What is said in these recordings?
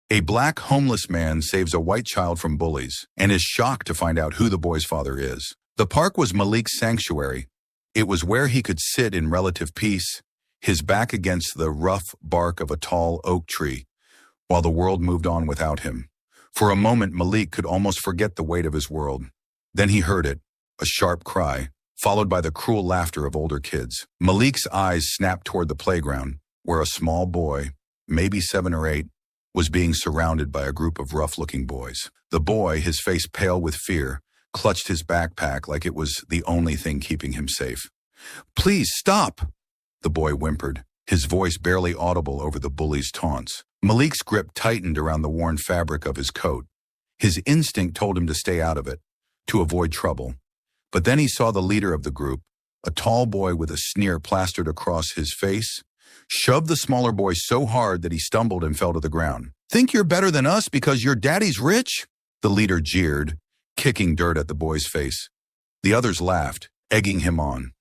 A black homeless man saves a white child from bullies and is shocked to find out who the boy's father is. The park was Malik's sanctuary. It was where he could sit in relative peace, his back against the rough bark of a tall oak tree, while the world moved on without him. For a moment, Malik could almost forget the weight of his world. Then he heard it, a sharp cry, followed by the cruel laughter of older kids. Malik's eyes snapped toward the playground, where a small boy, maybe 7 or 8, was being surrounded by a group of rough-looking boys. The boy, his face pale with fear, clutched his backpack like it was the only thing keeping him safe. "Please stop," the boy whimpered, his voice barely audible over the bully's taunts. Malik's grip tightened around the worn fabric of his coat. His instinct told him to stay out of it, to avoid trouble. But then he saw the leader of the group, a tall boy with a sneer plastered across his face, shoved the smaller boy so hard that he stumbled and fell to the ground. "Think you're better than us because your daddy's rich?" The leader jeered, kicking dirt at the boy's face. The others laughed, egging him on.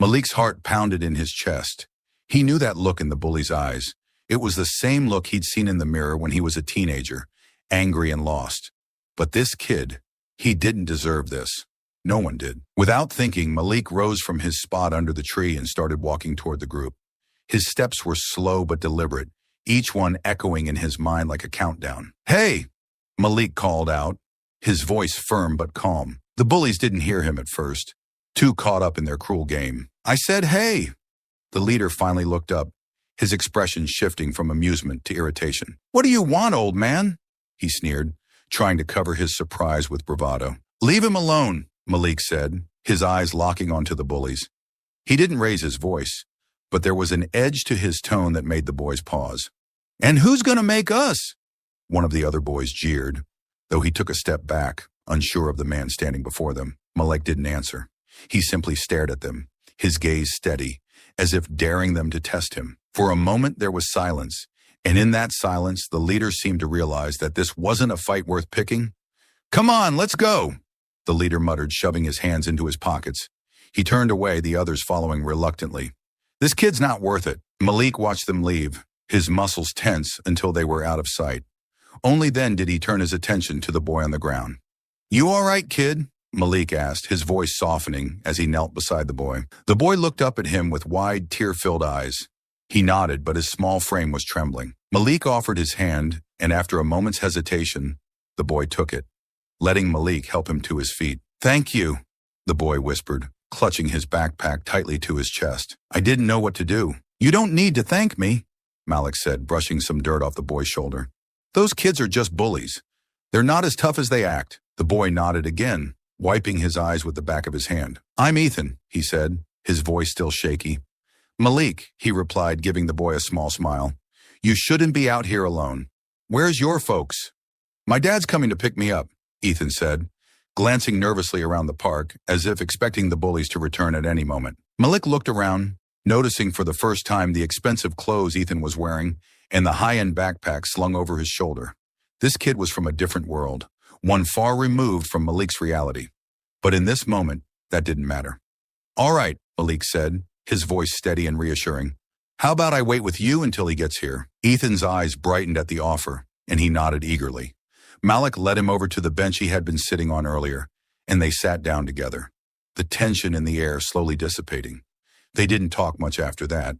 Malik's heart pounded in his chest. He knew that look in the bully's eyes. It was the same look he'd seen in the mirror when he was a teenager, angry and lost. But this kid, he didn't deserve this. No one did. Without thinking, Malik rose from his spot under the tree and started walking toward the group. His steps were slow but deliberate, each one echoing in his mind like a countdown. "Hey!" Malik called out, his voice firm but calm. The bullies didn't hear him at first, too caught up in their cruel game. "I said, hey!" The leader finally looked up, his expression shifting from amusement to irritation. "What do you want, old man?" he sneered, trying to cover his surprise with bravado. "Leave him alone," Malik said, his eyes locking onto the bullies. He didn't raise his voice, but there was an edge to his tone that made the boys pause. "And who's going to make us?" One of the other boys jeered, though he took a step back, unsure of the man standing before them. Malik didn't answer. He simply stared at them, his gaze steady, as if daring them to test him. For a moment there was silence, and in that silence the leader seemed to realize that this wasn't a fight worth picking. "Come on, let's go," the leader muttered, shoving his hands into his pockets. He turned away, the others following reluctantly. "This kid's not worth it." Malik watched them leave, his muscles tense until they were out of sight. Only then did he turn his attention to the boy on the ground. "You all right, kid?" Malik asked, his voice softening as he knelt beside the boy. The boy looked up at him with wide, tear-filled eyes. He nodded, but his small frame was trembling. Malik offered his hand, and after a moment's hesitation, the boy took it, letting Malik help him to his feet. "Thank you," the boy whispered, clutching his backpack tightly to his chest. "I didn't know what to do." "You don't need to thank me," Malik said, brushing some dirt off the boy's shoulder. "Those kids are just bullies. They're not as tough as they act." The boy nodded again, wiping his eyes with the back of his hand. "I'm Ethan," he said, his voice still shaky. "Malik," he replied, giving the boy a small smile. "You shouldn't be out here alone. Where's your folks?" "My dad's coming to pick me up," Ethan said, glancing nervously around the park, as if expecting the bullies to return at any moment. Malik looked around, noticing for the first time the expensive clothes Ethan was wearing and the high-end backpack slung over his shoulder. This kid was from a different world, one far removed from Malik's reality. But in this moment, that didn't matter. "All right," Malik said, his voice steady and reassuring. "How about I wait with you until he gets here?" Ethan's eyes brightened at the offer, and he nodded eagerly. Malik led him over to the bench he had been sitting on earlier, and they sat down together, the tension in the air slowly dissipating. They didn't talk much after that,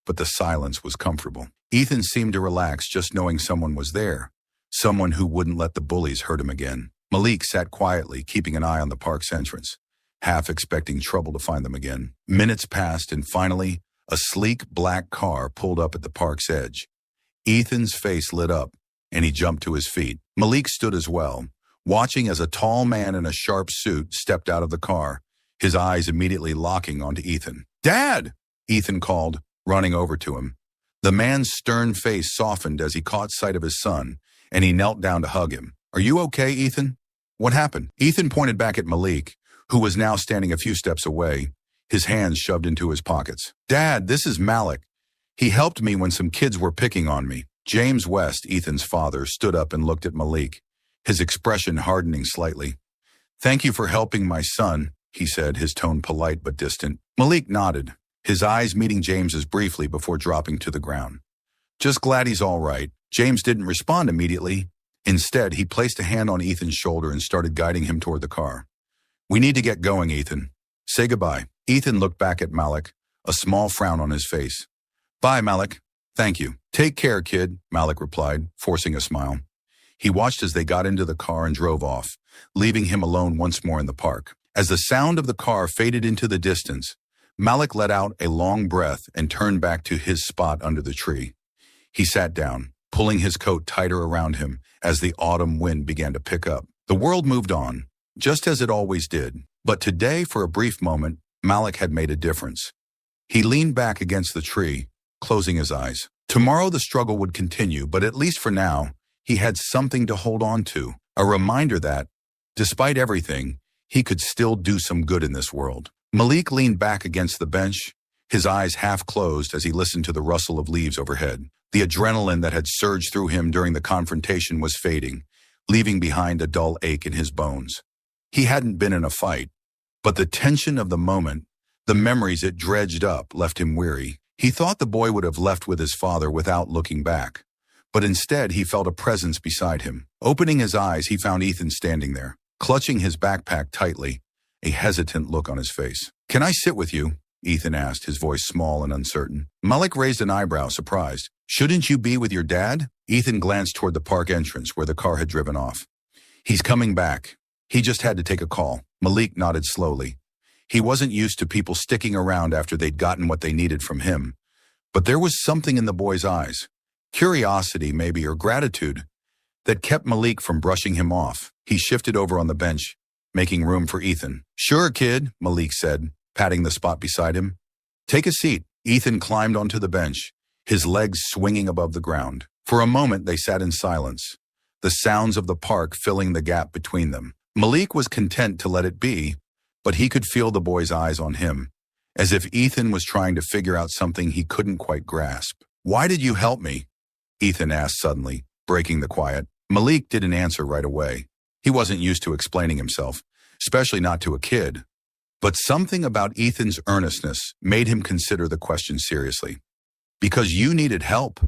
but the silence was comfortable. Ethan seemed to relax just knowing someone was there, someone who wouldn't let the bullies hurt him again. Malik sat quietly, keeping an eye on the park's entrance, half expecting trouble to find them again. Minutes passed, and finally, a sleek black car pulled up at the park's edge. Ethan's face lit up, and he jumped to his feet. Malik stood as well, watching as a tall man in a sharp suit stepped out of the car, his eyes immediately locking onto Ethan. "Dad!" Ethan called, running over to him. The man's stern face softened as he caught sight of his son, and he knelt down to hug him. "Are you okay, Ethan? What happened?" Ethan pointed back at Malik, who was now standing a few steps away, his hands shoved into his pockets. "Dad, this is Malik. He helped me when some kids were picking on me." James West, Ethan's father, stood up and looked at Malik, his expression hardening slightly. "Thank you for helping my son," he said, his tone polite but distant. Malik nodded, his eyes meeting James's briefly before dropping to the ground. "Just glad he's all right." James didn't respond immediately. Instead, he placed a hand on Ethan's shoulder and started guiding him toward the car. We need to get going, Ethan. Say goodbye. Ethan looked back at Malik, a small frown on his face. Bye, Malik. Thank you. Take care, kid, Malik replied, forcing a smile. He watched as they got into the car and drove off, leaving him alone once more in the park. As the sound of the car faded into the distance, Malik let out a long breath and turned back to his spot under the tree. He sat down, pulling his coat tighter around him as the autumn wind began to pick up. The world moved on, just as it always did. But today, for a brief moment, Malik had made a difference. He leaned back against the tree, closing his eyes. Tomorrow the struggle would continue, but at least for now, he had something to hold on to, a reminder that, despite everything, he could still do some good in this world. Malik leaned back against the bench, his eyes half closed as he listened to the rustle of leaves overhead. The adrenaline that had surged through him during the confrontation was fading, leaving behind a dull ache in his bones. He hadn't been in a fight, but the tension of the moment, the memories it dredged up, left him weary. He thought the boy would have left with his father without looking back, but instead he felt a presence beside him. Opening his eyes, he found Ethan standing there, clutching his backpack tightly, a hesitant look on his face. Can I sit with you? Ethan asked, his voice small and uncertain. Malik raised an eyebrow, surprised. Shouldn't you be with your dad? Ethan glanced toward the park entrance where the car had driven off. He's coming back. He just had to take a call. Malik nodded slowly. He wasn't used to people sticking around after they'd gotten what they needed from him. But there was something in the boy's eyes, curiosity maybe, or gratitude, that kept Malik from brushing him off. He shifted over on the bench, making room for Ethan. Sure, kid, Malik said, patting the spot beside him. Take a seat. Ethan climbed onto the bench, his legs swinging above the ground. For a moment, they sat in silence, the sounds of the park filling the gap between them. Malik was content to let it be, but he could feel the boy's eyes on him, as if Ethan was trying to figure out something he couldn't quite grasp. Why did you help me? Ethan asked suddenly, breaking the quiet. Malik didn't answer right away. He wasn't used to explaining himself, especially not to a kid. But something about Ethan's earnestness made him consider the question seriously. Because you needed help,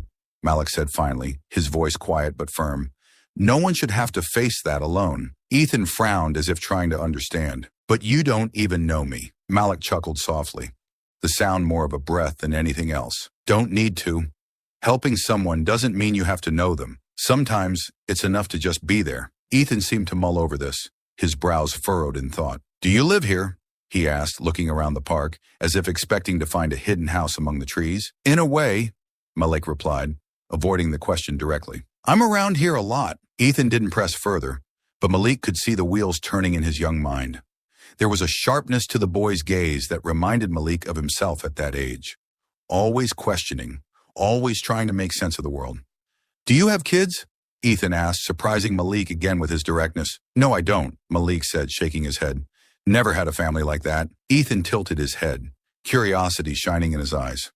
Malik said finally, his voice quiet but firm. No one should have to face that alone. Ethan frowned as if trying to understand. But you don't even know me. Malik chuckled softly, the sound more of a breath than anything else. Don't need to. Helping someone doesn't mean you have to know them. Sometimes it's enough to just be there. Ethan seemed to mull over this, his brows furrowed in thought. Do you live here? He asked, looking around the park, as if expecting to find a hidden house among the trees. In a way, Malik replied, avoiding the question directly. I'm around here a lot. Ethan didn't press further, but Malik could see the wheels turning in his young mind. There was a sharpness to the boy's gaze that reminded Malik of himself at that age. Always questioning, always trying to make sense of the world. Do you have kids? Ethan asked, surprising Malik again with his directness. No, I don't, Malik said, shaking his head. Never had a family like that. Ethan tilted his head, curiosity shining in his eyes.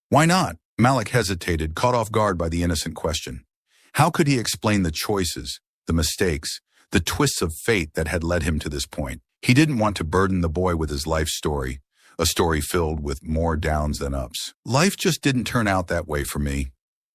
Why not? Malik hesitated, caught off guard by the innocent question. How could he explain the choices, the mistakes, the twists of fate that had led him to this point? He didn't want to burden the boy with his life story, a story filled with more downs than ups. Life just didn't turn out that way for me,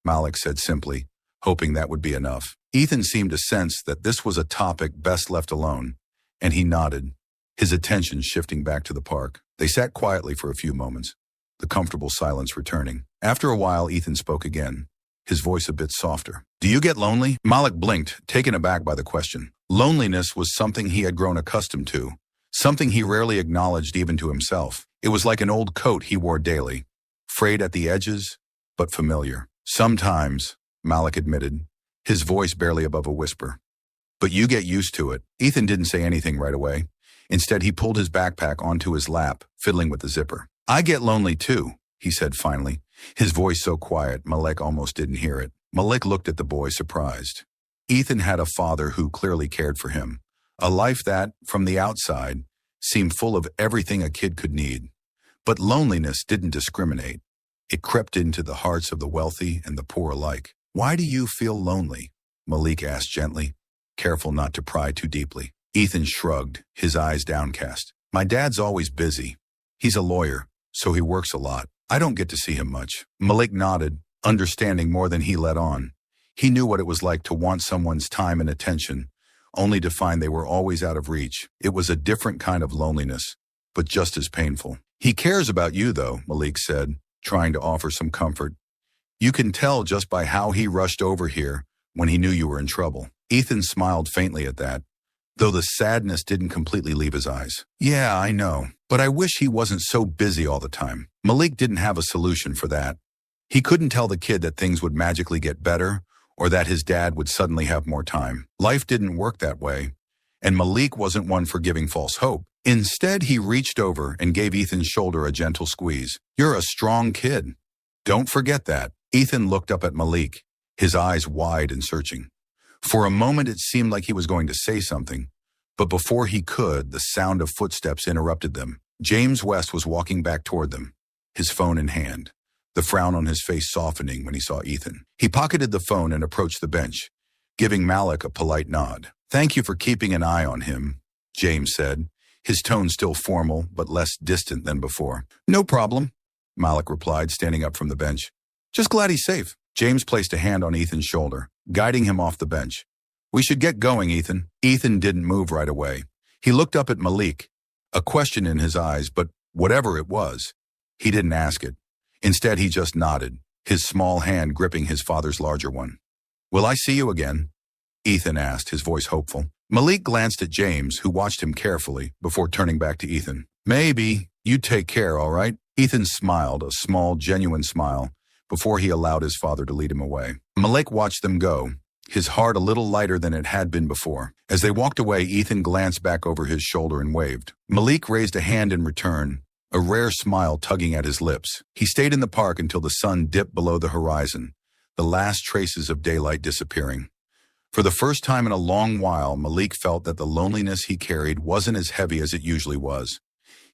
Malik said simply, hoping that would be enough. Ethan seemed to sense that this was a topic best left alone, and he nodded, his attention shifting back to the park. They sat quietly for a few moments, the comfortable silence returning. After a while, Ethan spoke again, his voice a bit softer. Do you get lonely? Malik blinked, taken aback by the question. Loneliness was something he had grown accustomed to, something he rarely acknowledged even to himself. It was like an old coat he wore daily, frayed at the edges, but familiar. Sometimes, Malik admitted, his voice barely above a whisper. But you get used to it. Ethan didn't say anything right away. Instead, he pulled his backpack onto his lap, fiddling with the zipper. I get lonely too, he said finally, his voice so quiet Malik almost didn't hear it. Malik looked at the boy, surprised. Ethan had a father who clearly cared for him, a life that, from the outside, seemed full of everything a kid could need. But loneliness didn't discriminate. It crept into the hearts of the wealthy and the poor alike. Why do you feel lonely? Malik asked gently, careful not to pry too deeply. Ethan shrugged, his eyes downcast. My dad's always busy. He's a lawyer, so he works a lot. I don't get to see him much. Malik nodded, understanding more than he let on. He knew what it was like to want someone's time and attention, only to find they were always out of reach. It was a different kind of loneliness, but just as painful. He cares about you, though, Malik said, trying to offer some comfort. You can tell just by how he rushed over here when he knew you were in trouble. Ethan smiled faintly at that, though the sadness didn't completely leave his eyes. Yeah, I know, but I wish he wasn't so busy all the time. Malik didn't have a solution for that. He couldn't tell the kid that things would magically get better or that his dad would suddenly have more time. Life didn't work that way, and Malik wasn't one for giving false hope. Instead, he reached over and gave Ethan's shoulder a gentle squeeze. You're a strong kid. Don't forget that. Ethan looked up at Malik, his eyes wide and searching. For a moment, it seemed like he was going to say something, but before he could, the sound of footsteps interrupted them. James West was walking back toward them, his phone in hand, the frown on his face softening when he saw Ethan. He pocketed the phone and approached the bench, giving Malik a polite nod. Thank you for keeping an eye on him, James said, his tone still formal but less distant than before. No problem, Malik replied, standing up from the bench. Just glad he's safe. James placed a hand on Ethan's shoulder, guiding him off the bench. We should get going, Ethan. Ethan didn't move right away. He looked up at Malik, a question in his eyes, but whatever it was, he didn't ask it. Instead, he just nodded, his small hand gripping his father's larger one. Will I see you again? Ethan asked, his voice hopeful. Malik glanced at James, who watched him carefully before turning back to Ethan. Maybe. You take care, all right? Ethan smiled, a small, genuine smile, before he allowed his father to lead him away. Malik watched them go, his heart a little lighter than it had been before. As they walked away, Ethan glanced back over his shoulder and waved. Malik raised a hand in return, a rare smile tugging at his lips. He stayed in the park until the sun dipped below the horizon, the last traces of daylight disappearing. For the first time in a long while, Malik felt that the loneliness he carried wasn't as heavy as it usually was.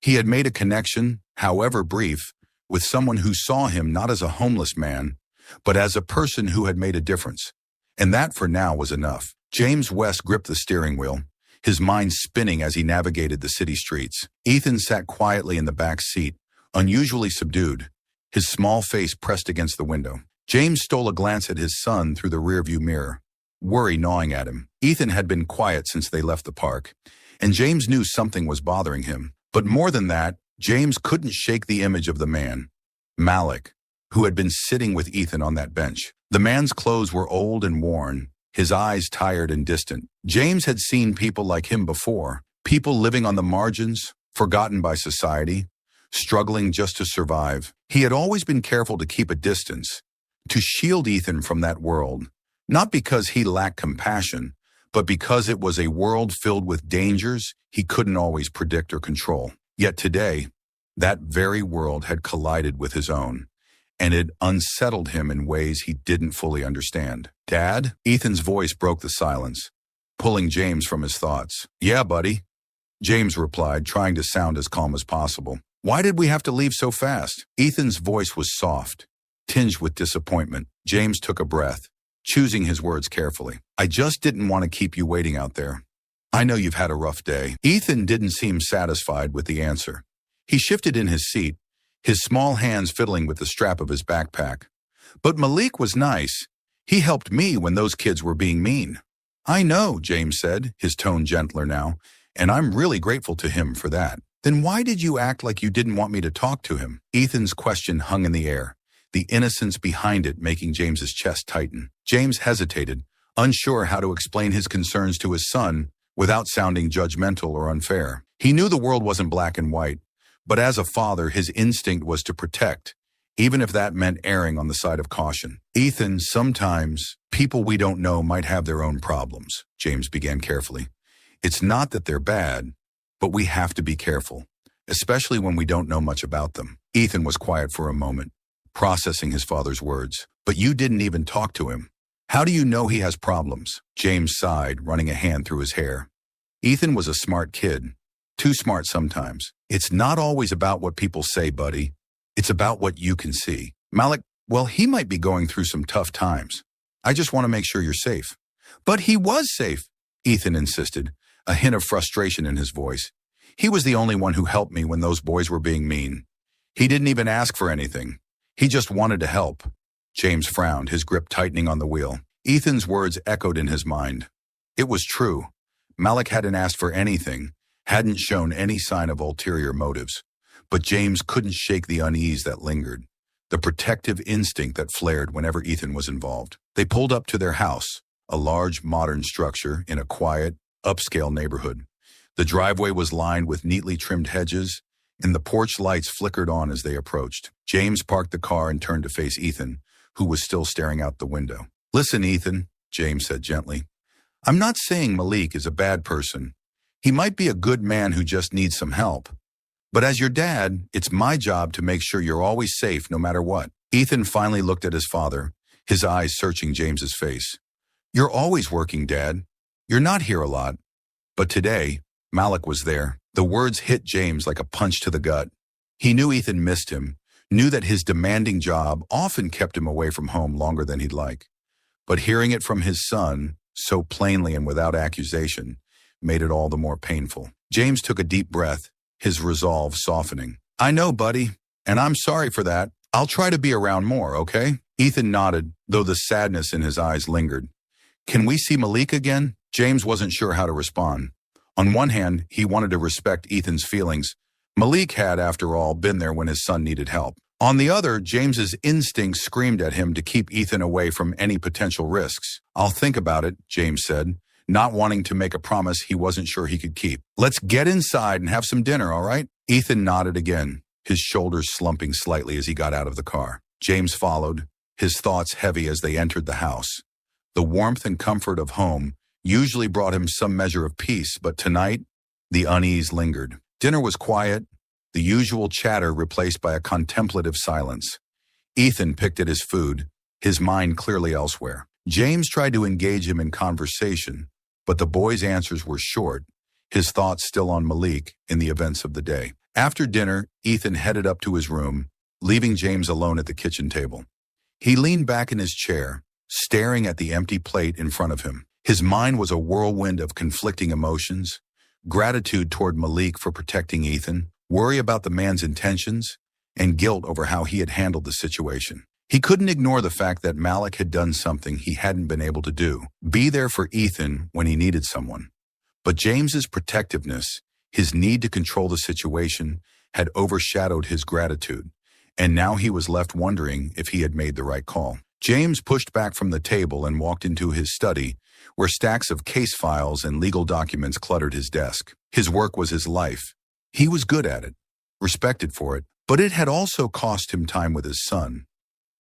He had made a connection, however brief, with someone who saw him not as a homeless man, but as a person who had made a difference. And that for now was enough. James West gripped the steering wheel, his mind spinning as he navigated the city streets. Ethan sat quietly in the back seat, unusually subdued, his small face pressed against the window. James stole a glance at his son through the rearview mirror, worry gnawing at him. Ethan had been quiet since they left the park, and James knew something was bothering him. But more than that, James couldn't shake the image of the man, Malik, who had been sitting with Ethan on that bench. The man's clothes were old and worn, his eyes tired and distant. James had seen people like him before, people living on the margins, forgotten by society, struggling just to survive. He had always been careful to keep a distance, to shield Ethan from that world, not because he lacked compassion, but because it was a world filled with dangers he couldn't always predict or control. Yet today, that very world had collided with his own, and it unsettled him in ways he didn't fully understand. Dad? Ethan's voice broke the silence, pulling James from his thoughts. Yeah, buddy, James replied, trying to sound as calm as possible. Why did we have to leave so fast? Ethan's voice was soft, tinged with disappointment. James took a breath, choosing his words carefully. I just didn't want to keep you waiting out there. I know you've had a rough day. Ethan didn't seem satisfied with the answer. He shifted in his seat, his small hands fiddling with the strap of his backpack. But Malik was nice. He helped me when those kids were being mean. I know, James said, his tone gentler now, and I'm really grateful to him for that. Then why did you act like you didn't want me to talk to him? Ethan's question hung in the air, the innocence behind it making James's chest tighten. James hesitated, unsure how to explain his concerns to his son without sounding judgmental or unfair. He knew the world wasn't black and white, but as a father, his instinct was to protect, even if that meant erring on the side of caution. Ethan, sometimes people we don't know might have their own problems, James began carefully. It's not that they're bad, but we have to be careful, especially when we don't know much about them. Ethan was quiet for a moment, processing his father's words. But you didn't even talk to him. How do you know he has problems? James sighed, running a hand through his hair. Ethan was a smart kid. Too smart sometimes. It's not always about what people say, buddy. It's about what you can see. Malik, well, he might be going through some tough times. I just want to make sure you're safe. But he was safe, Ethan insisted, a hint of frustration in his voice. He was the only one who helped me when those boys were being mean. He didn't even ask for anything. He just wanted to help. James frowned, his grip tightening on the wheel. Ethan's words echoed in his mind. It was true. Malik hadn't asked for anything, hadn't shown any sign of ulterior motives. But James couldn't shake the unease that lingered, the protective instinct that flared whenever Ethan was involved. They pulled up to their house, a large modern structure in a quiet, upscale neighborhood. The driveway was lined with neatly trimmed hedges, and the porch lights flickered on as they approached. James parked the car and turned to face Ethan, who was still staring out the window. "Listen, Ethan," James said gently. "I'm not saying Malik is a bad person. He might be a good man who just needs some help. But as your dad, it's my job to make sure you're always safe no matter what." Ethan finally looked at his father, his eyes searching James's face. "You're always working, Dad. You're not here a lot." But today, Malik was there. The words hit James like a punch to the gut. He knew Ethan missed him, knew that his demanding job often kept him away from home longer than he'd like. But hearing it from his son, so plainly and without accusation, made it all the more painful. James took a deep breath, his resolve softening. "I know, buddy, and I'm sorry for that. I'll try to be around more, okay?" Ethan nodded, though the sadness in his eyes lingered. "Can we see Malik again?" James wasn't sure how to respond. On one hand, he wanted to respect Ethan's feelings. Malik had, after all, been there when his son needed help. On the other, James's instincts screamed at him to keep Ethan away from any potential risks. "I'll think about it," James said, not wanting to make a promise he wasn't sure he could keep. "Let's get inside and have some dinner, all right?" Ethan nodded again, his shoulders slumping slightly as he got out of the car. James followed, his thoughts heavy as they entered the house. The warmth and comfort of home usually brought him some measure of peace, but tonight, the unease lingered. Dinner was quiet, the usual chatter replaced by a contemplative silence. Ethan picked at his food, his mind clearly elsewhere. James tried to engage him in conversation, but the boy's answers were short, his thoughts still on Malik and the events of the day. After dinner, Ethan headed up to his room, leaving James alone at the kitchen table. He leaned back in his chair, staring at the empty plate in front of him. His mind was a whirlwind of conflicting emotions, gratitude toward Malik for protecting Ethan, worry about the man's intentions, and guilt over how he had handled the situation. He couldn't ignore the fact that Malik had done something he hadn't been able to do, be there for Ethan when he needed someone. But James's protectiveness, his need to control the situation, had overshadowed his gratitude, and now he was left wondering if he had made the right call. James pushed back from the table and walked into his study, where stacks of case files and legal documents cluttered his desk. His work was his life. He was good at it, respected for it, but it had also cost him time with his son,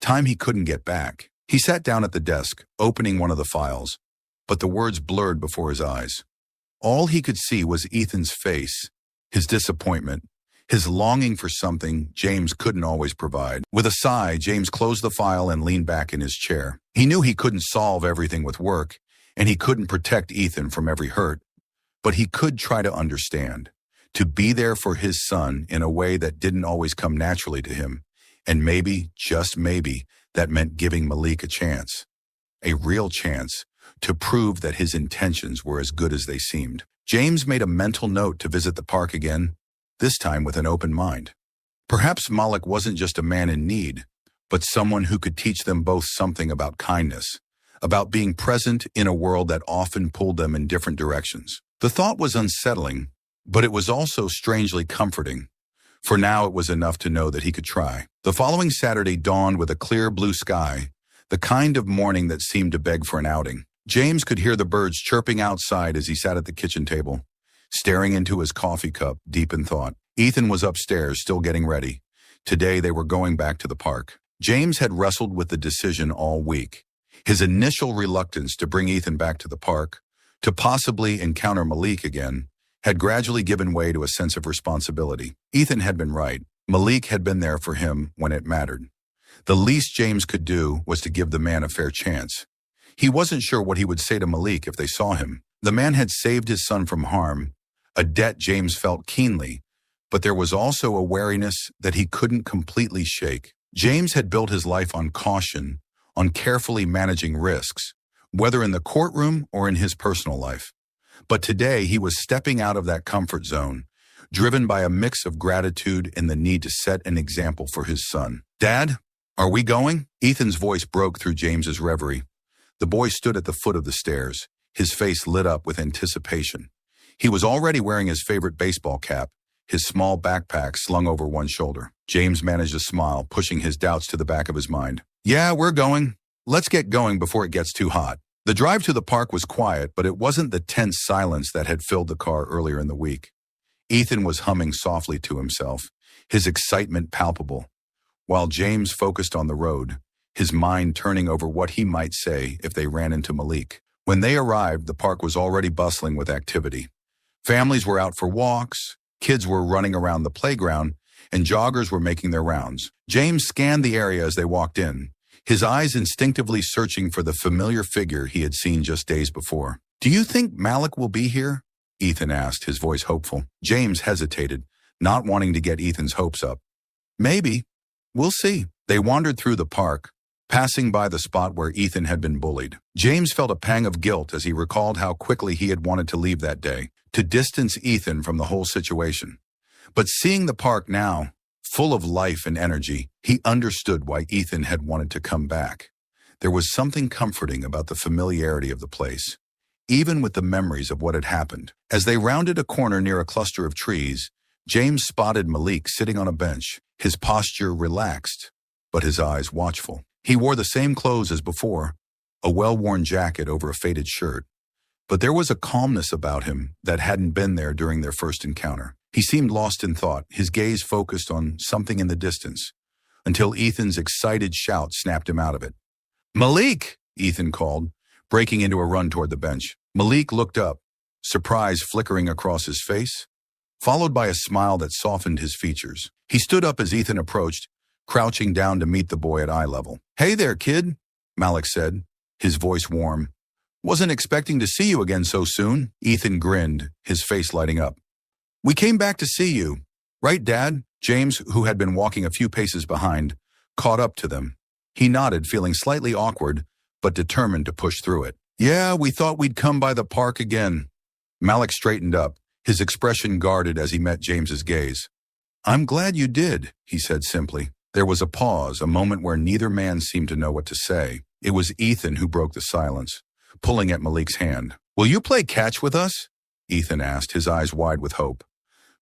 time he couldn't get back. He sat down at the desk, opening one of the files, but the words blurred before his eyes. All he could see was Ethan's face, his disappointment, his longing for something James couldn't always provide. With a sigh, James closed the file and leaned back in his chair. He knew he couldn't solve everything with work, and he couldn't protect Ethan from every hurt, but he could try to understand, to be there for his son in a way that didn't always come naturally to him, and maybe, just maybe, that meant giving Malik a chance, a real chance, to prove that his intentions were as good as they seemed. James made a mental note to visit the park again, this time with an open mind. Perhaps Malik wasn't just a man in need, but someone who could teach them both something about kindness, about being present in a world that often pulled them in different directions. The thought was unsettling, but it was also strangely comforting. For now, it was enough to know that he could try. The following Saturday dawned with a clear blue sky, the kind of morning that seemed to beg for an outing. James could hear the birds chirping outside as he sat at the kitchen table, staring into his coffee cup, deep in thought. Ethan was upstairs, still getting ready. Today, they were going back to the park. James had wrestled with the decision all week. His initial reluctance to bring Ethan back to the park, to possibly encounter Malik again, had gradually given way to a sense of responsibility. Ethan had been right. Malik had been there for him when it mattered. The least James could do was to give the man a fair chance. He wasn't sure what he would say to Malik if they saw him. The man had saved his son from harm, a debt James felt keenly, but there was also a wariness that he couldn't completely shake. James had built his life on caution, on carefully managing risks, whether in the courtroom or in his personal life. But today he was stepping out of that comfort zone, driven by a mix of gratitude and the need to set an example for his son. "Dad, are we going?" Ethan's voice broke through James's reverie. The boy stood at the foot of the stairs, his face lit up with anticipation. He was already wearing his favorite baseball cap, his small backpack slung over one shoulder. James managed a smile, pushing his doubts to the back of his mind. Yeah, we're going. Let's get going before it gets too hot. The drive to the park was quiet, but it wasn't the tense silence that had filled the car earlier in the week. Ethan was humming softly to himself, his excitement palpable, while James focused on the road, his mind turning over what he might say if they ran into Malik. When they arrived, the park was already bustling with activity. Families were out for walks, kids were running around the playground, and joggers were making their rounds. James scanned the area as they walked in, his eyes instinctively searching for the familiar figure he had seen just days before. Do you think Malik will be here? Ethan asked, his voice hopeful. James hesitated, not wanting to get Ethan's hopes up. Maybe. We'll see. They wandered through the park, passing by the spot where Ethan had been bullied. James felt a pang of guilt as he recalled how quickly he had wanted to leave that day, to distance Ethan from the whole situation. But seeing the park now, full of life and energy, he understood why Ethan had wanted to come back. There was something comforting about the familiarity of the place, even with the memories of what had happened. As they rounded a corner near a cluster of trees, James spotted Malik sitting on a bench, his posture relaxed, but his eyes watchful. He wore the same clothes as before, a well-worn jacket over a faded shirt, but there was a calmness about him that hadn't been there during their first encounter. He seemed lost in thought, his gaze focused on something in the distance, until Ethan's excited shout snapped him out of it. Malik! Ethan called, breaking into a run toward the bench. Malik looked up, surprise flickering across his face, followed by a smile that softened his features. He stood up as Ethan approached, crouching down to meet the boy at eye level. Hey there, kid, Malik said, his voice warm. Wasn't expecting to see you again so soon. Ethan grinned, his face lighting up. We came back to see you. Right, Dad? James, who had been walking a few paces behind, caught up to them. He nodded, feeling slightly awkward, but determined to push through it. Yeah, we thought we'd come by the park again. Malik straightened up, his expression guarded as he met James's gaze. I'm glad you did, he said simply. There was a pause, a moment where neither man seemed to know what to say. It was Ethan who broke the silence, pulling at Malik's hand. Will you play catch with us? Ethan asked, his eyes wide with hope.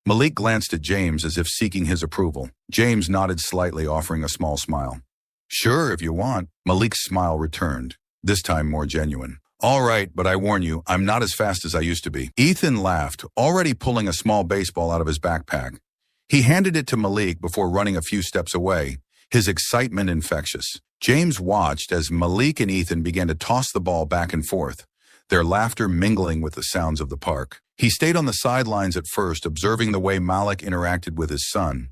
Malik glanced at James as if seeking his approval. James nodded slightly, offering a small smile. Sure, if you want. Malik's smile returned, this time more genuine. All right, but I warn you, I'm not as fast as I used to be. Ethan laughed, already pulling a small baseball out of his backpack. He handed it to Malik before running a few steps away, his excitement infectious. James watched as Malik and Ethan began to toss the ball back and forth, their laughter mingling with the sounds of the park. He stayed on the sidelines at first, observing the way Malik interacted with his son.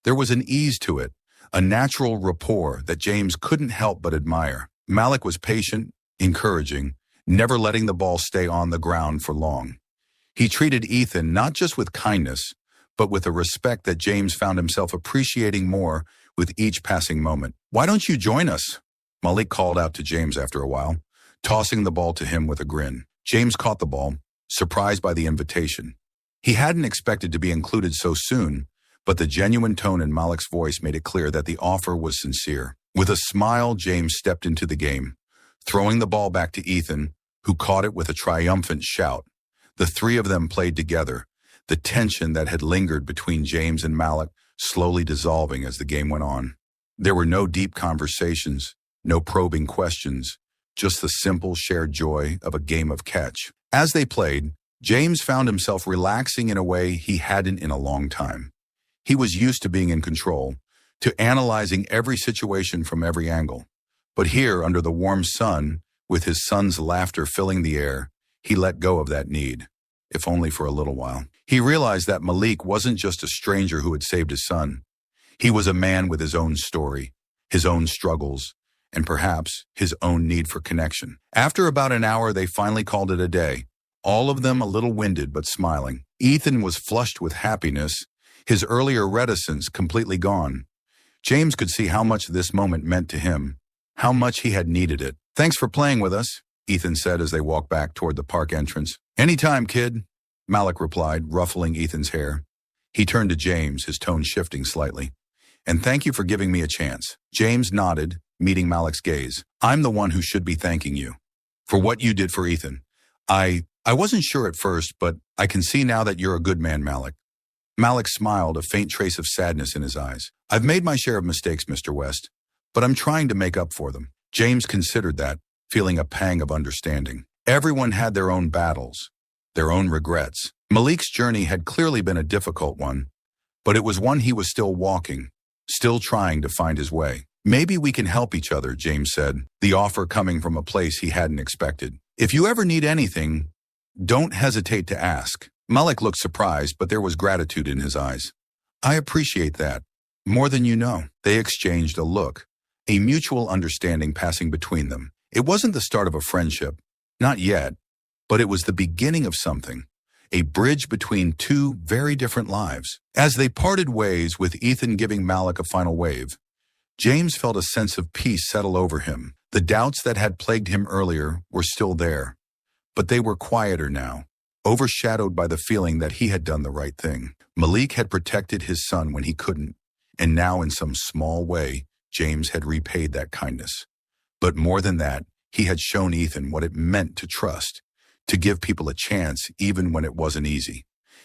There was an ease to it, a natural rapport that James couldn't help but admire. Malik was patient, encouraging, never letting the ball stay on the ground for long. He treated Ethan not just with kindness, but with a respect that James found himself appreciating more with each passing moment. Why don't you join us? Malik called out to James after a while, tossing the ball to him with a grin. James caught the ball, surprised by the invitation. He hadn't expected to be included so soon, but the genuine tone in Malik's voice made it clear that the offer was sincere. With a smile, James stepped into the game, throwing the ball back to Ethan, who caught it with a triumphant shout. The three of them played together, the tension that had lingered between James and Malik slowly dissolving as the game went on. There were no deep conversations, no probing questions, just the simple shared joy of a game of catch. As they played, James found himself relaxing in a way he hadn't in a long time. He was used to being in control, to analyzing every situation from every angle. But here, under the warm sun, with his son's laughter filling the air, he let go of that need, if only for a little while. He realized that Malik wasn't just a stranger who had saved his son. He was a man with his own story, his own struggles, and perhaps his own need for connection. After about an hour, they finally called it a day, all of them a little winded but smiling. Ethan was flushed with happiness, his earlier reticence completely gone. James could see how much this moment meant to him, how much he had needed it. Thanks for playing with us, Ethan said as they walked back toward the park entrance. Anytime, kid, Malik replied, ruffling Ethan's hair. He turned to James, his tone shifting slightly. And thank you for giving me a chance. James nodded, meeting Malik's gaze. I'm the one who should be thanking you. for what you did for Ethan. I wasn't sure at first, but I can see now that you're a good man, Malik. Malik smiled, a faint trace of sadness in his eyes. I've made my share of mistakes, Mr. West, but I'm trying to make up for them. James considered that, feeling a pang of understanding. Everyone had their own battles, their own regrets. Malik's journey had clearly been a difficult one, but it was one he was still walking, still trying to find his way. Maybe we can help each other, James said, the offer coming from a place he hadn't expected. If you ever need anything, don't hesitate to ask. Malik looked surprised, but there was gratitude in his eyes. I appreciate that. More than you know. They exchanged a look, a mutual understanding passing between them. It wasn't the start of a friendship, not yet, but it was the beginning of something, a bridge between two very different lives. As they parted ways, with Ethan giving Malik a final wave, James felt a sense of peace settle over him. The doubts that had plagued him earlier were still there, but they were quieter now, overshadowed by the feeling that he had done the right thing. Malik had protected his son when he couldn't, and now in some small way, James had repaid that kindness. But more than that, he had shown Ethan what it meant to trust, to give people a chance even when it wasn't easy.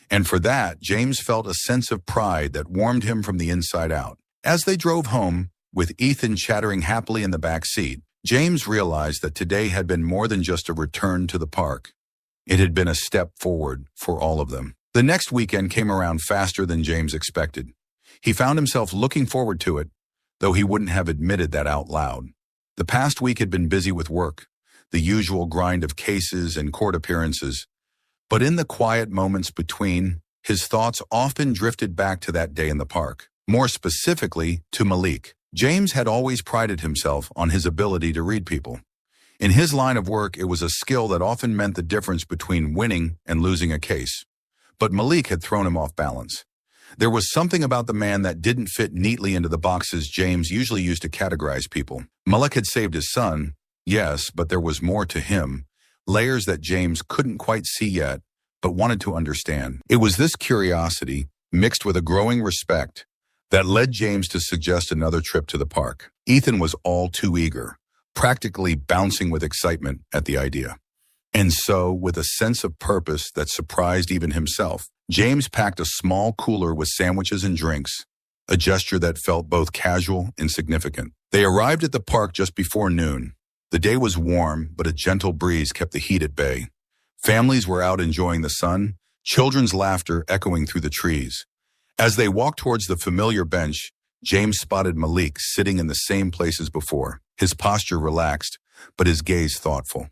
And for that, James felt a sense of pride that warmed him from the inside out. As they drove home, with Ethan chattering happily in the back seat, James realized that today had been more than just a return to the park. It had been a step forward for all of them. The next weekend came around faster than James expected. He found himself looking forward to it, though he wouldn't have admitted that out loud. The past week had been busy with work, the usual grind of cases and court appearances. But in the quiet moments between, his thoughts often drifted back to that day in the park. More specifically, to Malik. James had always prided himself on his ability to read people. In his line of work, it was a skill that often meant the difference between winning and losing a case. But Malik had thrown him off balance. There was something about the man that didn't fit neatly into the boxes James usually used to categorize people. Malik had saved his son, yes, but there was more to him, layers that James couldn't quite see yet, but wanted to understand. It was this curiosity, mixed with a growing respect, that led James to suggest another trip to the park. Ethan was all too eager, practically bouncing with excitement at the idea. And so, with a sense of purpose that surprised even himself, James packed a small cooler with sandwiches and drinks, a gesture that felt both casual and significant. They arrived at the park just before noon. The day was warm, but a gentle breeze kept the heat at bay. Families were out enjoying the sun, children's laughter echoing through the trees. As they walked towards the familiar bench, James spotted Malik sitting in the same place as before, his posture relaxed, but his gaze thoughtful.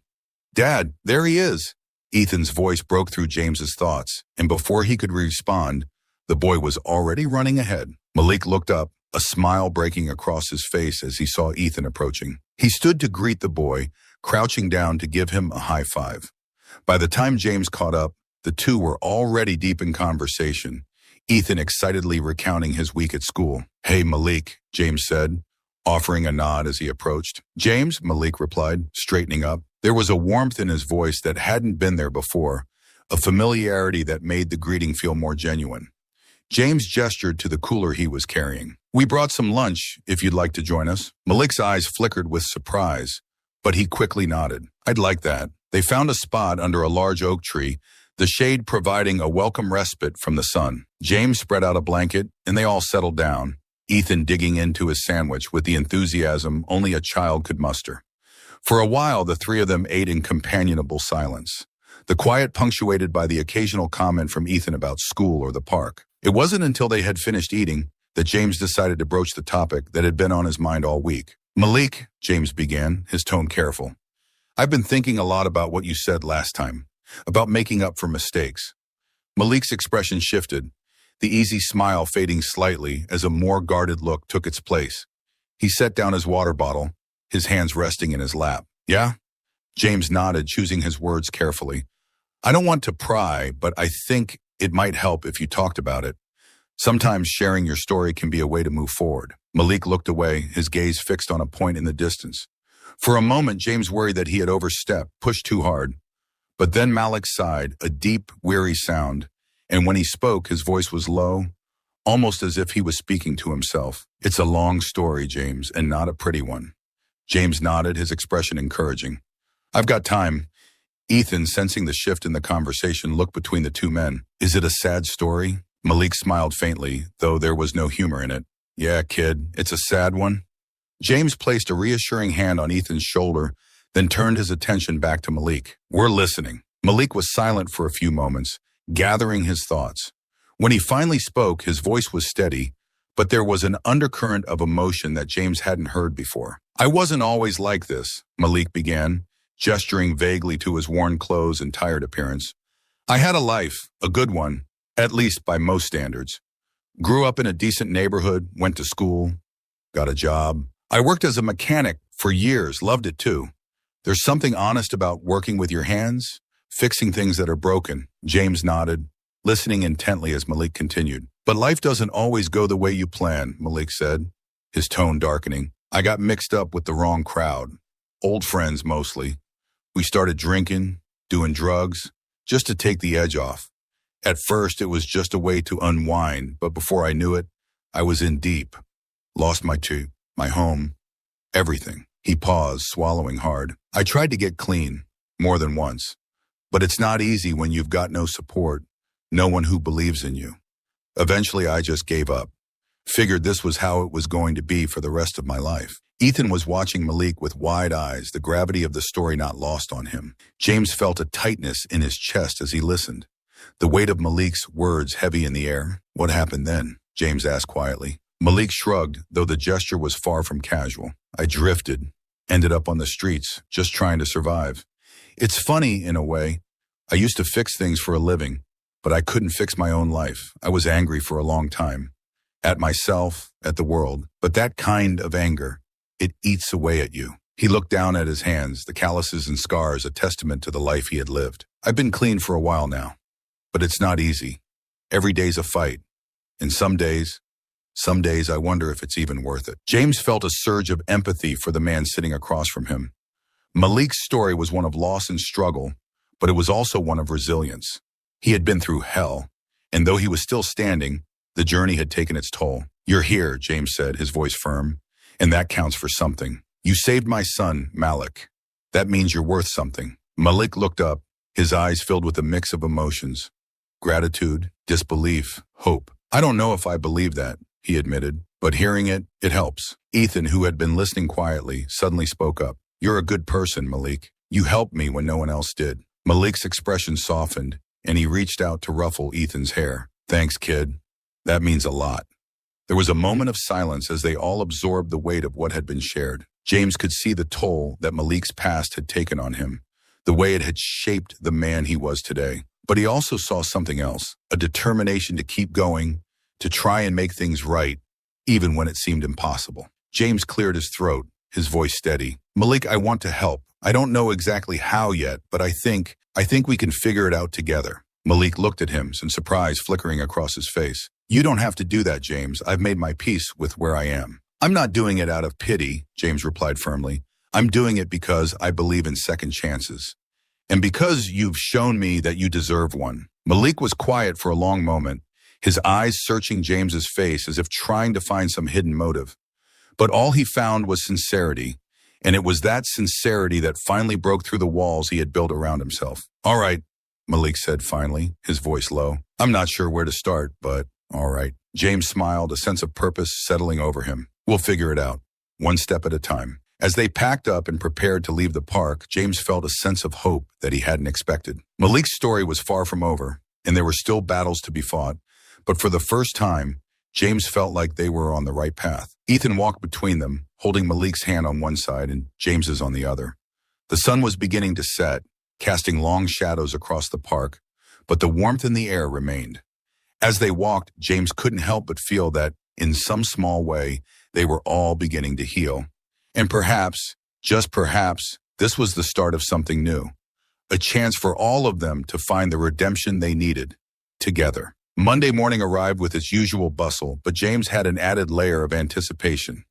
Dad, there he is. Ethan's voice broke through James's thoughts, and before he could respond, the boy was already running ahead. Malik looked up, a smile breaking across his face as he saw Ethan approaching. He stood to greet the boy, crouching down to give him a high five. By the time James caught up, the two were already deep in conversation, Ethan excitedly recounting his week at school. Hey, Malik, James said, offering a nod as he approached. James, Malik replied, straightening up. There was a warmth in his voice that hadn't been there before, a familiarity that made the greeting feel more genuine. James gestured to the cooler he was carrying. We brought some lunch, if you'd like to join us. Malik's eyes flickered with surprise, but he quickly nodded. I'd like that. They found a spot under a large oak tree, the shade providing a welcome respite from the sun. James spread out a blanket, and they all settled down, Ethan digging into his sandwich with the enthusiasm only a child could muster. For a while, the three of them ate in companionable silence, the quiet punctuated by the occasional comment from Ethan about school or the park. It wasn't until they had finished eating that James decided to broach the topic that had been on his mind all week. Malik, James began, his tone careful. I've been thinking a lot about what you said last time, about making up for mistakes. Malik's expression shifted, the easy smile fading slightly as a more guarded look took its place. He set down his water bottle, his hands resting in his lap. Yeah? James nodded, choosing his words carefully. I don't want to pry, but I think it might help if you talked about it. Sometimes sharing your story can be a way to move forward. Malik looked away, his gaze fixed on a point in the distance. For a moment, James worried that he had overstepped, pushed too hard. But then Malik sighed, a deep, weary sound, and when he spoke, his voice was low, almost as if he was speaking to himself. It's a long story, James, and not a pretty one. James nodded, his expression encouraging. I've got time. Ethan, sensing the shift in the conversation, looked between the two men. Is it a sad story? Malik smiled faintly, though there was no humor in it. Yeah, kid, it's a sad one. James placed a reassuring hand on Ethan's shoulder, then turned his attention back to Malik. We're listening. Malik was silent for a few moments, gathering his thoughts. When he finally spoke, his voice was steady, but there was an undercurrent of emotion that James hadn't heard before. I wasn't always like this, Malik began, gesturing vaguely to his worn clothes and tired appearance. I had a life, a good one, at least by most standards. Grew up in a decent neighborhood, went to school, got a job. I worked as a mechanic for years, loved it too. There's something honest about working with your hands, fixing things that are broken. James nodded, listening intently as Malik continued. But life doesn't always go the way you plan, Malik said, his tone darkening. I got mixed up with the wrong crowd. Old friends mostly. We started drinking, doing drugs, just to take the edge off. At first, it was just a way to unwind, but before I knew it, I was in deep. Lost my home, everything. He paused, swallowing hard. I tried to get clean, more than once. But it's not easy when you've got no support, no one who believes in you. Eventually, I just gave up. Figured this was how it was going to be for the rest of my life. Ethan was watching Malik with wide eyes, the gravity of the story not lost on him. James felt a tightness in his chest as he listened, the weight of Malik's words heavy in the air. What happened then? James asked quietly. Malik shrugged, though the gesture was far from casual. I drifted, ended up on the streets, just trying to survive. It's funny, in a way. I used to fix things for a living, but I couldn't fix my own life. I was angry for a long time. At myself, at the world. But that kind of anger, it eats away at you. He looked down at his hands, the calluses and scars a testament to the life he had lived. I've been clean for a while now, but it's not easy. Every day's a fight. And some days I wonder if it's even worth it. James felt a surge of empathy for the man sitting across from him. Malik's story was one of loss and struggle, but it was also one of resilience. He had been through hell, and though he was still standing, the journey had taken its toll. You're here, James said, his voice firm, and that counts for something. You saved my son, Malik. That means you're worth something. Malik looked up, his eyes filled with a mix of emotions. Gratitude, disbelief, hope. I don't know if I believe that, he admitted, but hearing it, it helps. Ethan, who had been listening quietly, suddenly spoke up. You're a good person, Malik. You helped me when no one else did. Malik's expression softened, and he reached out to ruffle Ethan's hair. Thanks, kid. That means a lot. There was a moment of silence as they all absorbed the weight of what had been shared. James could see the toll that Malik's past had taken on him, the way it had shaped the man he was today. But he also saw something else, a determination to keep going, to try and make things right, even when it seemed impossible. James cleared his throat, his voice steady. Malik, I want to help. I don't know exactly how yet, but I think we can figure it out together. Malik looked at him, some surprise flickering across his face. You don't have to do that, James. I've made my peace with where I am. I'm not doing it out of pity, James replied firmly. I'm doing it because I believe in second chances. And because you've shown me that you deserve one. Malik was quiet for a long moment, his eyes searching James's face as if trying to find some hidden motive. But all he found was sincerity, and it was that sincerity that finally broke through the walls he had built around himself. All right, Malik said finally, his voice low. I'm not sure where to start, but all right. James smiled, a sense of purpose settling over him. We'll figure it out, one step at a time. As they packed up and prepared to leave the park, James felt a sense of hope that he hadn't expected. Malik's story was far from over, and there were still battles to be fought. But for the first time, James felt like they were on the right path. Ethan walked between them, holding Malik's hand on one side and James's on the other. The sun was beginning to set, casting long shadows across the park, but the warmth in the air remained. As they walked, James couldn't help but feel that, in some small way, they were all beginning to heal. And perhaps, just perhaps, this was the start of something new. A chance for all of them to find the redemption they needed, together. Monday morning arrived with its usual bustle, but James had an added layer of anticipation.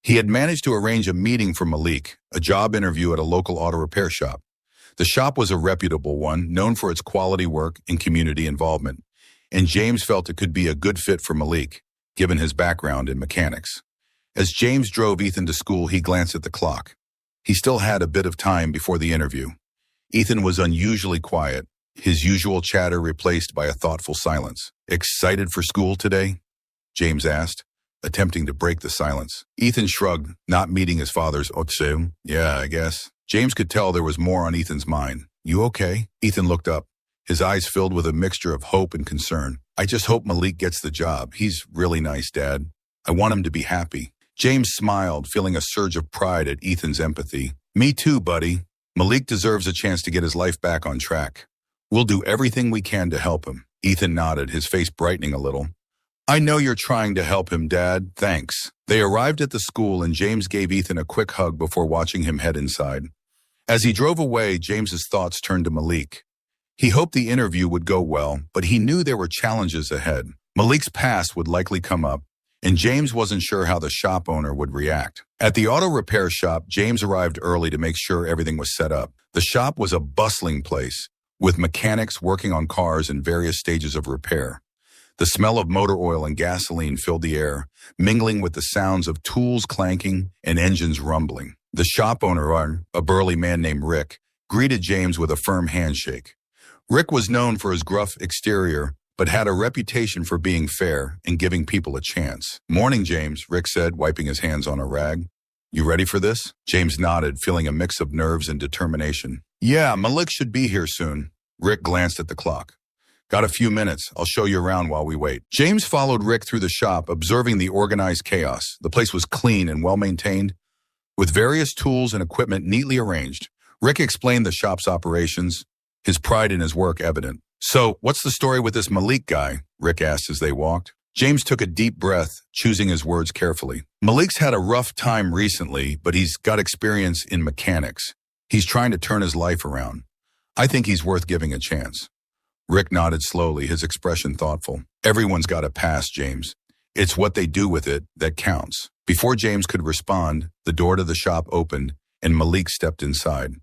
He had managed to arrange a meeting for Malik, a job interview at a local auto repair shop. The shop was a reputable one, known for its quality work and community involvement, and James felt it could be a good fit for Malik, given his background in mechanics. As James drove Ethan to school, he glanced at the clock. He still had a bit of time before the interview. Ethan was unusually quiet, his usual chatter replaced by a thoughtful silence. "Excited for school today?" James asked, attempting to break the silence. Ethan shrugged, not meeting his father's "otsu." "Yeah, I guess." James could tell there was more on Ethan's mind. "You okay?" Ethan looked up, his eyes filled with a mixture of hope and concern. "I just hope Malik gets the job. He's really nice, Dad. I want him to be happy." James smiled, feeling a surge of pride at Ethan's empathy. "Me too, buddy. Malik deserves a chance to get his life back on track. We'll do everything we can to help him." Ethan nodded, his face brightening a little. "I know you're trying to help him, Dad. Thanks." They arrived at the school and James gave Ethan a quick hug before watching him head inside. As he drove away, James's thoughts turned to Malik. He hoped the interview would go well, but he knew there were challenges ahead. Malik's past would likely come up, and James wasn't sure how the shop owner would react. At the auto repair shop, James arrived early to make sure everything was set up. The shop was a bustling place, with mechanics working on cars in various stages of repair. The smell of motor oil and gasoline filled the air, mingling with the sounds of tools clanking and engines rumbling. The shop owner, a burly man named Rick, greeted James with a firm handshake. Rick was known for his gruff exterior, but had a reputation for being fair and giving people a chance. "Morning, James," Rick said, wiping his hands on a rag. "You ready for this?" James nodded, feeling a mix of nerves and determination. "Yeah, Malik should be here soon." Rick glanced at the clock. "Got a few minutes. I'll show you around while we wait." James followed Rick through the shop, observing the organized chaos. The place was clean and well-maintained, with various tools and equipment neatly arranged. Rick explained the shop's operations, his pride in his work evident. "So, what's the story with this Malik guy?" Rick asked as they walked. James took a deep breath, choosing his words carefully. "Malik's had a rough time recently, but he's got experience in mechanics. He's trying to turn his life around. I think he's worth giving a chance." Rick nodded slowly, his expression thoughtful. "Everyone's got a past, James. It's what they do with it that counts." Before James could respond, the door to the shop opened and Malik stepped inside.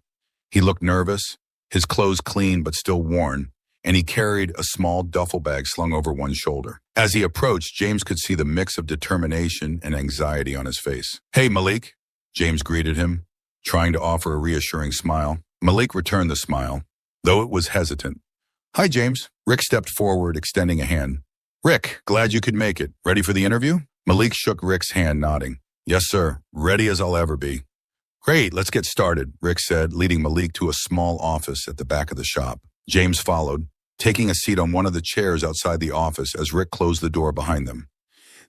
He looked nervous, his clothes clean but still worn, and he carried a small duffel bag slung over one shoulder. As he approached, James could see the mix of determination and anxiety on his face. "Hey, Malik," James greeted him, trying to offer a reassuring smile. Malik returned the smile, though it was hesitant. "Hi, James." Rick stepped forward, extending a hand. "Rick, glad you could make it. Ready for the interview?" Malik shook Rick's hand, nodding. "Yes, sir. Ready as I'll ever be." "Great, let's get started," Rick said, leading Malik to a small office at the back of the shop. James followed, taking a seat on one of the chairs outside the office as Rick closed the door behind them.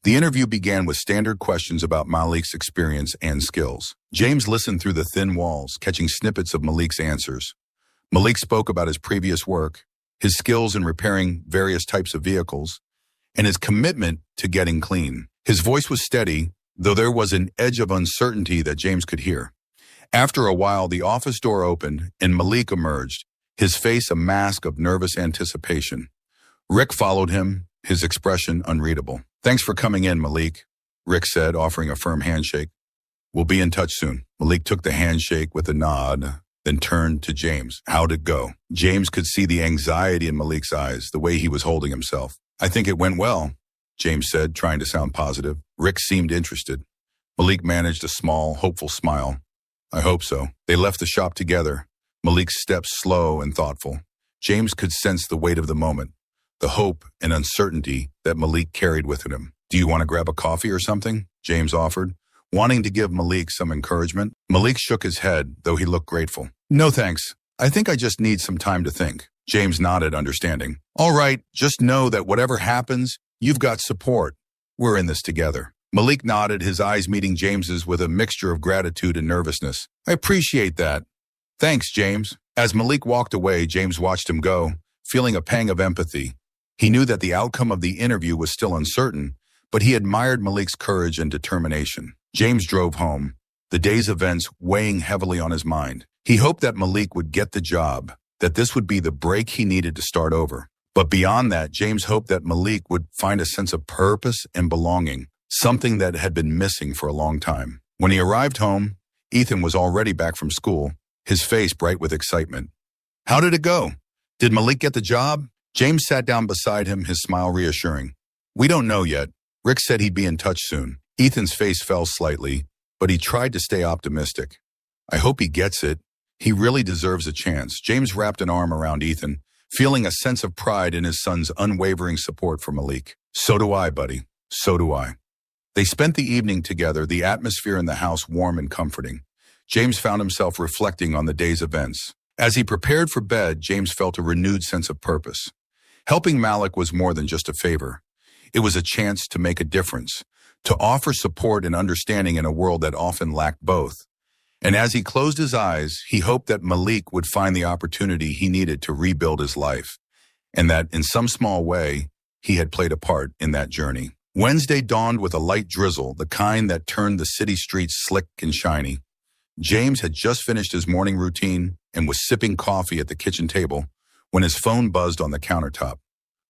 The interview began with standard questions about Malik's experience and skills. James listened through the thin walls, catching snippets of Malik's answers. Malik spoke about his previous work, his skills in repairing various types of vehicles, and his commitment to getting clean. His voice was steady, though there was an edge of uncertainty that James could hear. After a while, the office door opened and Malik emerged, his face a mask of nervous anticipation. Rick followed him, his expression unreadable. "Thanks for coming in, Malik," Rick said, offering a firm handshake. "We'll be in touch soon." Malik took the handshake with a nod, then turned to James. "How'd it go?" James could see the anxiety in Malik's eyes, the way he was holding himself. "I think it went well," James said, trying to sound positive. Rick seemed interested. Malik managed a small, hopeful smile. "I hope so." They left the shop together, Malik's steps slow and thoughtful. James could sense the weight of the moment, the hope and uncertainty that Malik carried within him. "Do you want to grab a coffee or something?" James offered, wanting to give Malik some encouragement. Malik shook his head, though he looked grateful. "No thanks. I think I just need some time to think." James nodded, understanding. "All right, just know that whatever happens, you've got support. We're in this together." Malik nodded, his eyes meeting James's with a mixture of gratitude and nervousness. "I appreciate that. Thanks, James." As Malik walked away, James watched him go, feeling a pang of empathy. He knew that the outcome of the interview was still uncertain, but he admired Malik's courage and determination. James drove home, the day's events weighing heavily on his mind. He hoped that Malik would get the job, that this would be the break he needed to start over. But beyond that, James hoped that Malik would find a sense of purpose and belonging, something that had been missing for a long time. When he arrived home, Ethan was already back from school, his face bright with excitement. "How did it go? Did Malik get the job?" James sat down beside him, his smile reassuring. "We don't know yet. Rick said he'd be in touch soon." Ethan's face fell slightly, but he tried to stay optimistic. I hope he gets it. He really deserves a chance. James wrapped an arm around Ethan, feeling a sense of pride in his son's unwavering support for Malik. So do I, buddy. So do I. They spent the evening together, the atmosphere in the house warm and comforting. James found himself reflecting on the day's events. As he prepared for bed, James felt a renewed sense of purpose. Helping Malik was more than just a favor. It was a chance to make a difference, to offer support and understanding in a world that often lacked both. And as he closed his eyes, he hoped that Malik would find the opportunity he needed to rebuild his life, and that in some small way, he had played a part in that journey. Wednesday dawned with a light drizzle, the kind that turned the city streets slick and shiny. James had just finished his morning routine and was sipping coffee at the kitchen table when his phone buzzed on the countertop.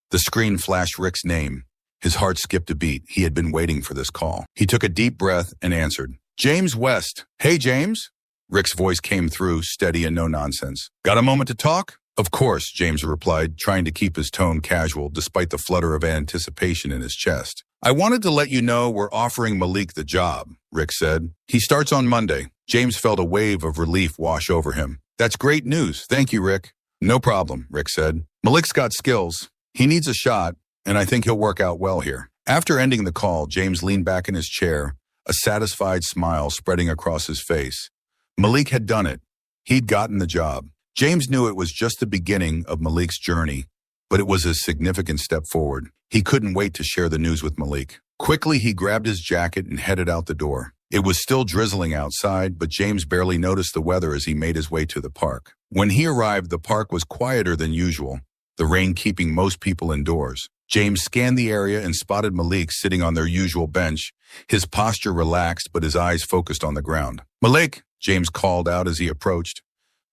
The screen flashed Rick's name. His heart skipped a beat. He had been waiting for this call. He took a deep breath and answered. James West. Hey, James. Rick's voice came through, steady and no nonsense. Got a moment to talk? Of course, James replied, trying to keep his tone casual despite the flutter of anticipation in his chest. I wanted to let you know we're offering Malik the job, Rick said. He starts on Monday. James felt a wave of relief wash over him. That's great news. Thank you, Rick. No problem, Rick said. Malik's got skills. He needs a shot, and I think he'll work out well here. After ending the call, James leaned back in his chair, a satisfied smile spreading across his face. Malik had done it. He'd gotten the job. James knew it was just the beginning of Malik's journey, but it was a significant step forward. He couldn't wait to share the news with Malik. Quickly, he grabbed his jacket and headed out the door. It was still drizzling outside, but James barely noticed the weather as he made his way to the park. When he arrived, the park was quieter than usual, the rain keeping most people indoors. James scanned the area and spotted Malik sitting on their usual bench, his posture relaxed but his eyes focused on the ground. Malik, James called out as he approached.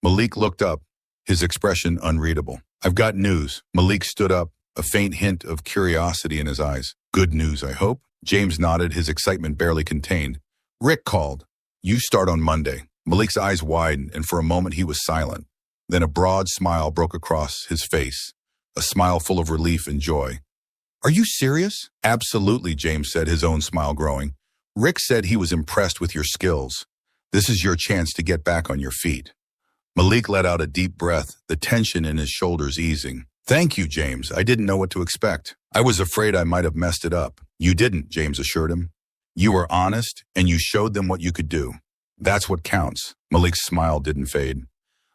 Malik looked up, his expression unreadable. I've got news. Malik stood up, a faint hint of curiosity in his eyes. Good news, I hope. James nodded, his excitement barely contained. Rick called. You start on Monday. Malik's eyes widened, and for a moment he was silent. Then a broad smile broke across his face, a smile full of relief and joy. Are you serious? Absolutely, James said, his own smile growing. Rick said he was impressed with your skills. This is your chance to get back on your feet. Malik let out a deep breath, the tension in his shoulders easing. Thank you, James. I didn't know what to expect. I was afraid I might have messed it up. You didn't, James assured him. You were honest, and you showed them what you could do. That's what counts. Malik's smile didn't fade.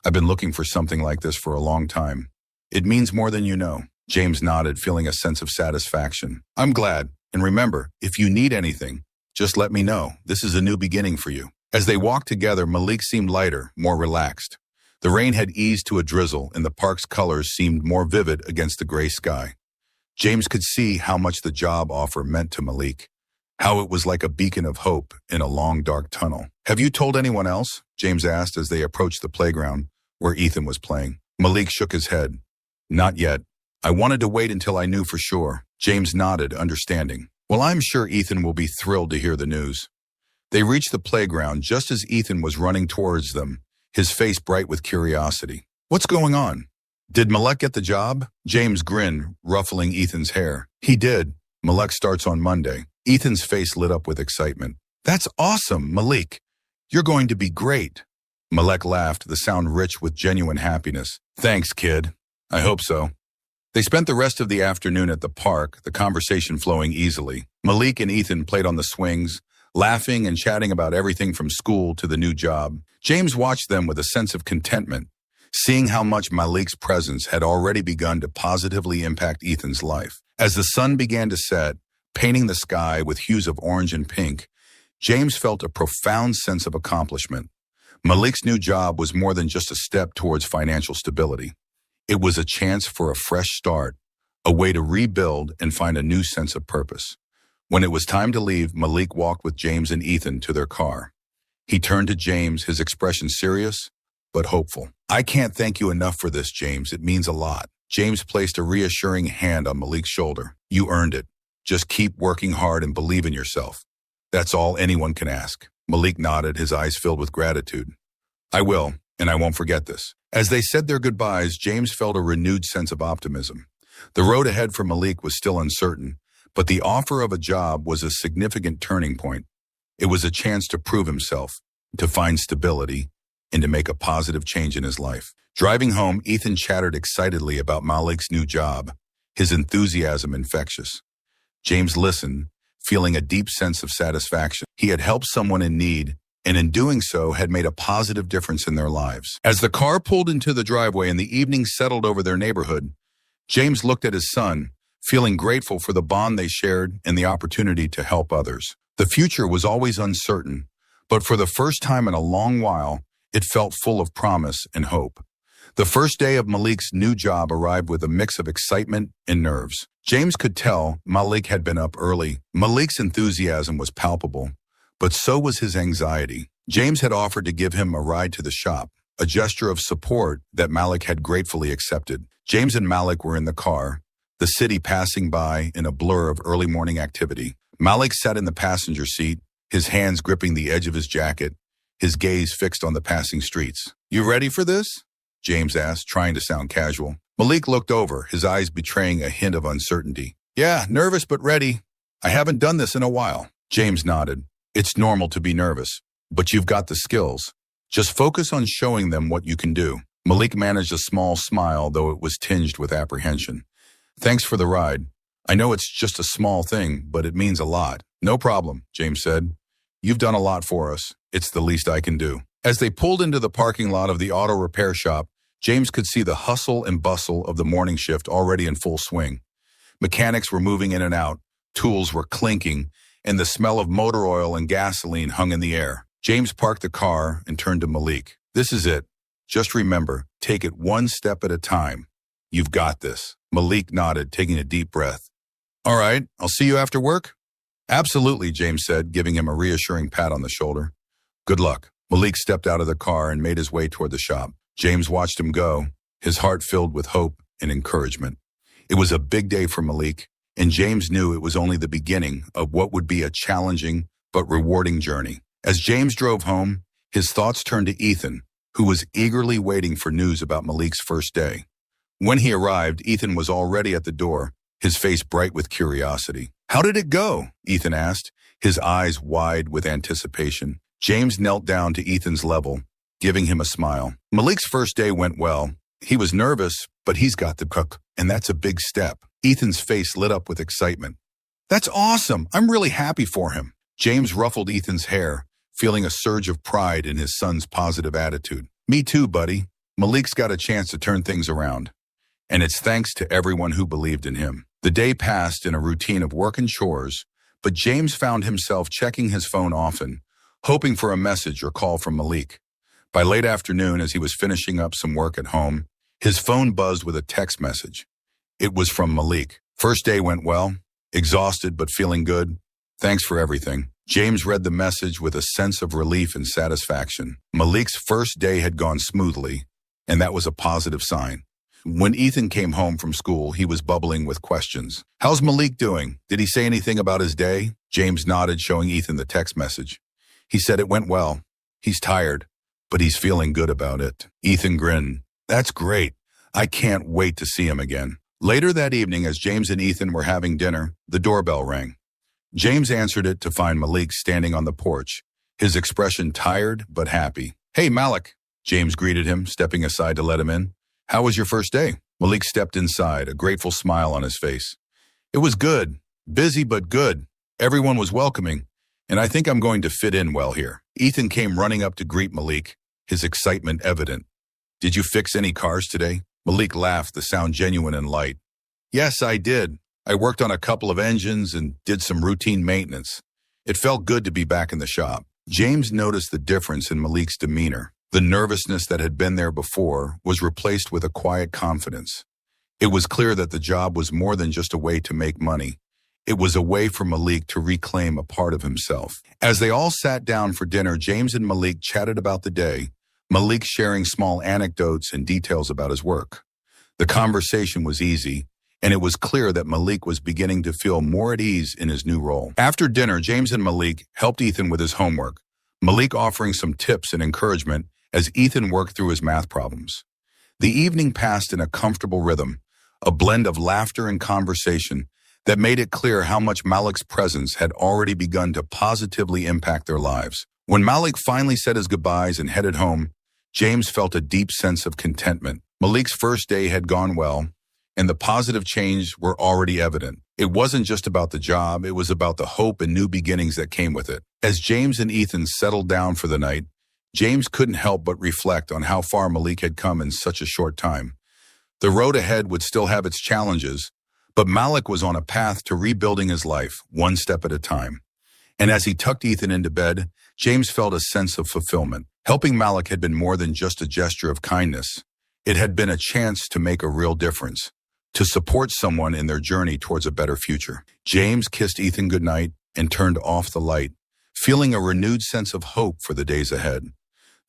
I've been looking for something like this for a long time. It means more than you know. James nodded, feeling a sense of satisfaction. I'm glad. And remember, if you need anything, just let me know. This is a new beginning for you. As they walked together, Malik seemed lighter, more relaxed. The rain had eased to a drizzle, and the park's colors seemed more vivid against the gray sky. James could see how much the job offer meant to Malik, how it was like a beacon of hope in a long, dark tunnel. Have you told anyone else? James asked as they approached the playground where Ethan was playing. Malik shook his head. Not yet. I wanted to wait until I knew for sure. James nodded, understanding. Well, I'm sure Ethan will be thrilled to hear the news. They reached the playground just as Ethan was running towards them, his face bright with curiosity. What's going on? Did Malik get the job? James grinned, ruffling Ethan's hair. He did. Malik starts on Monday. Ethan's face lit up with excitement. That's awesome, Malik. You're going to be great. Malik laughed, the sound rich with genuine happiness. Thanks, kid. I hope so. They spent the rest of the afternoon at the park, the conversation flowing easily. Malik and Ethan played on the swings, laughing and chatting about everything from school to the new job. James watched them with a sense of contentment, seeing how much Malik's presence had already begun to positively impact Ethan's life. As the sun began to set, painting the sky with hues of orange and pink, James felt a profound sense of accomplishment. Malik's new job was more than just a step towards financial stability. It was a chance for a fresh start, a way to rebuild and find a new sense of purpose. When it was time to leave, Malik walked with James and Ethan to their car. He turned to James, his expression serious but hopeful. I can't thank you enough for this, James. It means a lot. James placed a reassuring hand on Malik's shoulder. You earned it. Just keep working hard and believe in yourself. That's all anyone can ask. Malik nodded, his eyes filled with gratitude. I will, and I won't forget this. As they said their goodbyes, James felt a renewed sense of optimism. The road ahead for Malik was still uncertain, but the offer of a job was a significant turning point. It was a chance to prove himself, to find stability, and to make a positive change in his life. Driving home, Ethan chattered excitedly about Malik's new job, his enthusiasm infectious. James listened, feeling a deep sense of satisfaction. He had helped someone in need, and in doing so had made a positive difference in their lives. As the car pulled into the driveway and the evening settled over their neighborhood, James looked at his son, feeling grateful for the bond they shared and the opportunity to help others. The future was always uncertain, but for the first time in a long while, it felt full of promise and hope. The first day of Malik's new job arrived with a mix of excitement and nerves. James could tell Malik had been up early. Malik's enthusiasm was palpable, but so was his anxiety. James had offered to give him a ride to the shop, a gesture of support that Malik had gratefully accepted. James and Malik were in the car, the city passing by in a blur of early morning activity. Malik sat in the passenger seat, his hands gripping the edge of his jacket, his gaze fixed on the passing streets. "You ready for this?" James asked, trying to sound casual. Malik looked over, his eyes betraying a hint of uncertainty. "Yeah, nervous but ready. I haven't done this in a while." James nodded. "It's normal to be nervous, but you've got the skills. Just focus on showing them what you can do." Malik managed a small smile, though it was tinged with apprehension. "Thanks for the ride. I know it's just a small thing, but it means a lot." "No problem," James said. "You've done a lot for us. It's the least I can do." As they pulled into the parking lot of the auto repair shop, James could see the hustle and bustle of the morning shift already in full swing. Mechanics were moving in and out, tools were clinking, and the smell of motor oil and gasoline hung in the air. James parked the car and turned to Malik. "This is it. Just remember, take it one step at a time. You've got this." Malik nodded, taking a deep breath. "All right, I'll see you after work?" "Absolutely," James said, giving him a reassuring pat on the shoulder. "Good luck." Malik stepped out of the car and made his way toward the shop. James watched him go, his heart filled with hope and encouragement. It was a big day for Malik, and James knew it was only the beginning of what would be a challenging but rewarding journey. As James drove home, his thoughts turned to Ethan, who was eagerly waiting for news about Malik's first day. When he arrived, Ethan was already at the door, his face bright with curiosity. "How did it go?" Ethan asked, his eyes wide with anticipation. James knelt down to Ethan's level, giving him a smile. "Malik's first day went well. He was nervous, but he's got the cook, and that's a big step." Ethan's face lit up with excitement. "That's awesome. I'm really happy for him." James ruffled Ethan's hair, feeling a surge of pride in his son's positive attitude. "Me too, buddy. Malik's got a chance to turn things around. And it's thanks to everyone who believed in him." The day passed in a routine of work and chores, but James found himself checking his phone often, hoping for a message or call from Malik. By late afternoon, as he was finishing up some work at home, his phone buzzed with a text message. It was from Malik. "First day went well. Exhausted but feeling good. Thanks for everything." James read the message with a sense of relief and satisfaction. Malik's first day had gone smoothly, and that was a positive sign. When Ethan came home from school, he was bubbling with questions. "How's Malik doing? Did he say anything about his day?" James nodded, showing Ethan the text message. "He said it went well. He's tired, but he's feeling good about it." Ethan grinned. "That's great. I can't wait to see him again." Later that evening, as James and Ethan were having dinner, the doorbell rang. James answered it to find Malik standing on the porch, his expression tired but happy. "Hey, Malik," James greeted him, stepping aside to let him in. "How was your first day?" Malik stepped inside, a grateful smile on his face. "It was good. Busy but good. Everyone was welcoming, and I think I'm going to fit in well here." Ethan came running up to greet Malik, his excitement evident. "Did you fix any cars today?" Malik laughed, the sound genuine and light. "Yes, I did. I worked on a couple of engines and did some routine maintenance. It felt good to be back in the shop." James noticed the difference in Malik's demeanor. The nervousness that had been there before was replaced with a quiet confidence. It was clear that the job was more than just a way to make money. It was a way for Malik to reclaim a part of himself. As they all sat down for dinner, James and Malik chatted about the day, Malik sharing small anecdotes and details about his work. The conversation was easy, and it was clear that Malik was beginning to feel more at ease in his new role. After dinner, James and Malik helped Ethan with his homework, Malik offering some tips and encouragement as Ethan worked through his math problems. The evening passed in a comfortable rhythm, a blend of laughter and conversation that made it clear how much Malik's presence had already begun to positively impact their lives. When Malik finally said his goodbyes and headed home, James felt a deep sense of contentment. Malik's first day had gone well, and the positive change were already evident. It wasn't just about the job, it was about the hope and new beginnings that came with it. As James and Ethan settled down for the night, James couldn't help but reflect on how far Malik had come in such a short time. The road ahead would still have its challenges, but Malik was on a path to rebuilding his life, one step at a time. And as he tucked Ethan into bed, James felt a sense of fulfillment. Helping Malik had been more than just a gesture of kindness. It had been a chance to make a real difference, to support someone in their journey towards a better future. James kissed Ethan goodnight and turned off the light, feeling a renewed sense of hope for the days ahead.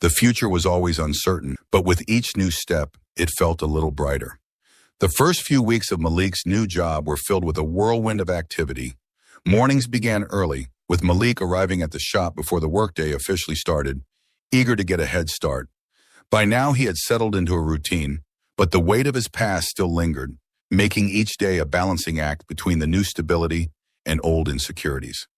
The future was always uncertain, but with each new step, it felt a little brighter. The first few weeks of Malik's new job were filled with a whirlwind of activity. Mornings began early, with Malik arriving at the shop before the workday officially started, eager to get a head start. By now, he had settled into a routine, but the weight of his past still lingered, making each day a balancing act between the new stability and old insecurities.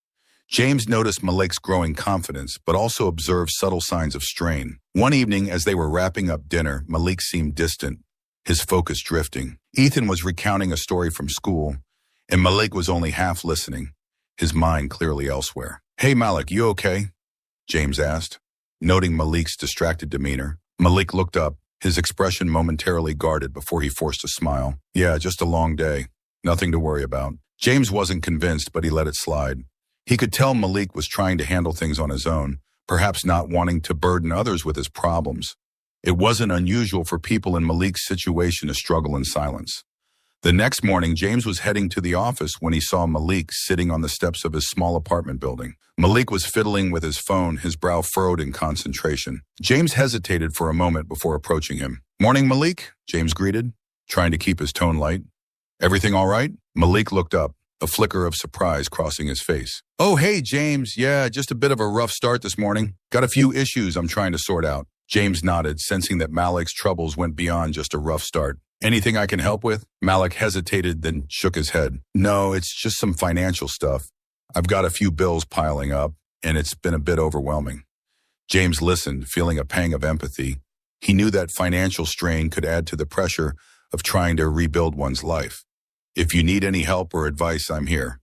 James noticed Malik's growing confidence, but also observed subtle signs of strain. One evening, as they were wrapping up dinner, Malik seemed distant, his focus drifting. Ethan was recounting a story from school, and Malik was only half listening, his mind clearly elsewhere. "Hey Malik, you okay?" James asked. Noting Malik's distracted demeanor, Malik looked up, his expression momentarily guarded before he forced a smile. "Yeah, just a long day. Nothing to worry about." James wasn't convinced, but he let it slide. He could tell Malik was trying to handle things on his own, perhaps not wanting to burden others with his problems. It wasn't unusual for people in Malik's situation to struggle in silence. The next morning, James was heading to the office when he saw Malik sitting on the steps of his small apartment building. Malik was fiddling with his phone, his brow furrowed in concentration. James hesitated for a moment before approaching him. "Morning, Malik," James greeted, trying to keep his tone light. "Everything all right?" Malik looked up, a flicker of surprise crossing his face. "Oh, hey, James. Yeah, just a bit of a rough start this morning. Got a few issues I'm trying to sort out." James nodded, sensing that Malik's troubles went beyond just a rough start. "Anything I can help with?" Malik hesitated, then shook his head. "No, it's just some financial stuff. I've got a few bills piling up, and it's been a bit overwhelming." James listened, feeling a pang of empathy. He knew that financial strain could add to the pressure of trying to rebuild one's life. "If you need any help or advice, I'm here.